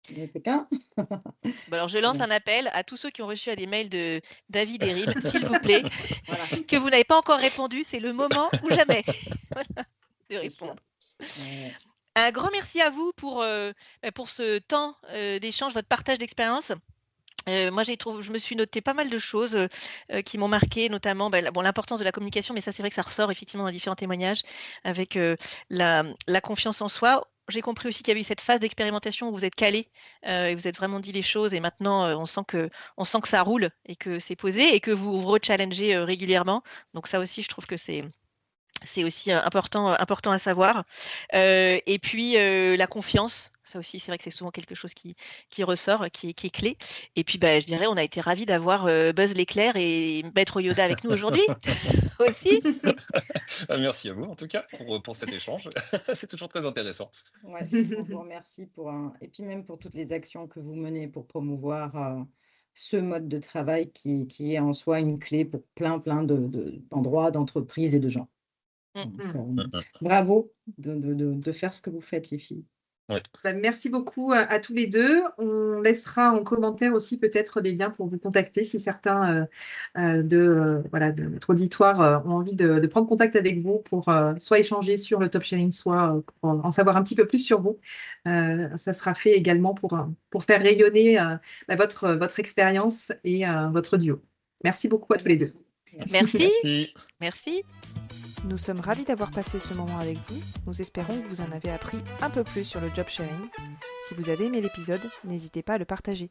il y a quelqu'un. Bon, alors, je lance un appel à tous ceux qui ont reçu des mails de David et Rim, s'il vous plaît, Voilà, que vous n'avez pas encore répondu, c'est le moment ou jamais voilà, de c'est ça. répondre. Ouais. Un grand merci à vous pour ce temps d'échange, votre partage d'expérience. Moi, je me suis noté pas mal de choses qui m'ont marqué, notamment l'importance de la communication, mais ça, c'est vrai que ça ressort effectivement dans différents témoignages avec la confiance en soi. J'ai compris aussi qu'il y avait eu cette phase d'expérimentation où vous êtes calé et vous êtes vraiment dit les choses, et maintenant on sent que ça roule et que c'est posé et que vous vous rechallengez régulièrement. Donc ça aussi, je trouve que c'est aussi important à savoir. Et puis la confiance, ça aussi, c'est vrai que c'est souvent quelque chose qui ressort, qui est clé. Et puis, je dirais, on a été ravis d'avoir Buzz l'éclair et Maître Yoda avec nous aujourd'hui aussi. Merci à vous, en tout cas, pour cet échange. C'est toujours très intéressant. Ouais, on vous remercie et puis même pour toutes les actions que vous menez pour promouvoir ce mode de travail qui est en soi une clé pour plein d'endroits, d'entreprises et de gens. Donc, bravo de faire ce que vous faites, les filles. Ouais. Merci beaucoup à tous les deux. On laissera en commentaire aussi peut-être des liens pour vous contacter si certains de notre auditoire ont envie de prendre contact avec vous pour soit échanger sur le top sharing, soit pour en savoir un petit peu plus sur vous. Ça sera fait également pour faire rayonner votre expérience et votre duo. Merci beaucoup à tous les deux. Merci. Merci. Merci. Nous sommes ravis d'avoir passé ce moment avec vous. Nous espérons que vous en avez appris un peu plus sur le job sharing. Si vous avez aimé l'épisode, n'hésitez pas à le partager.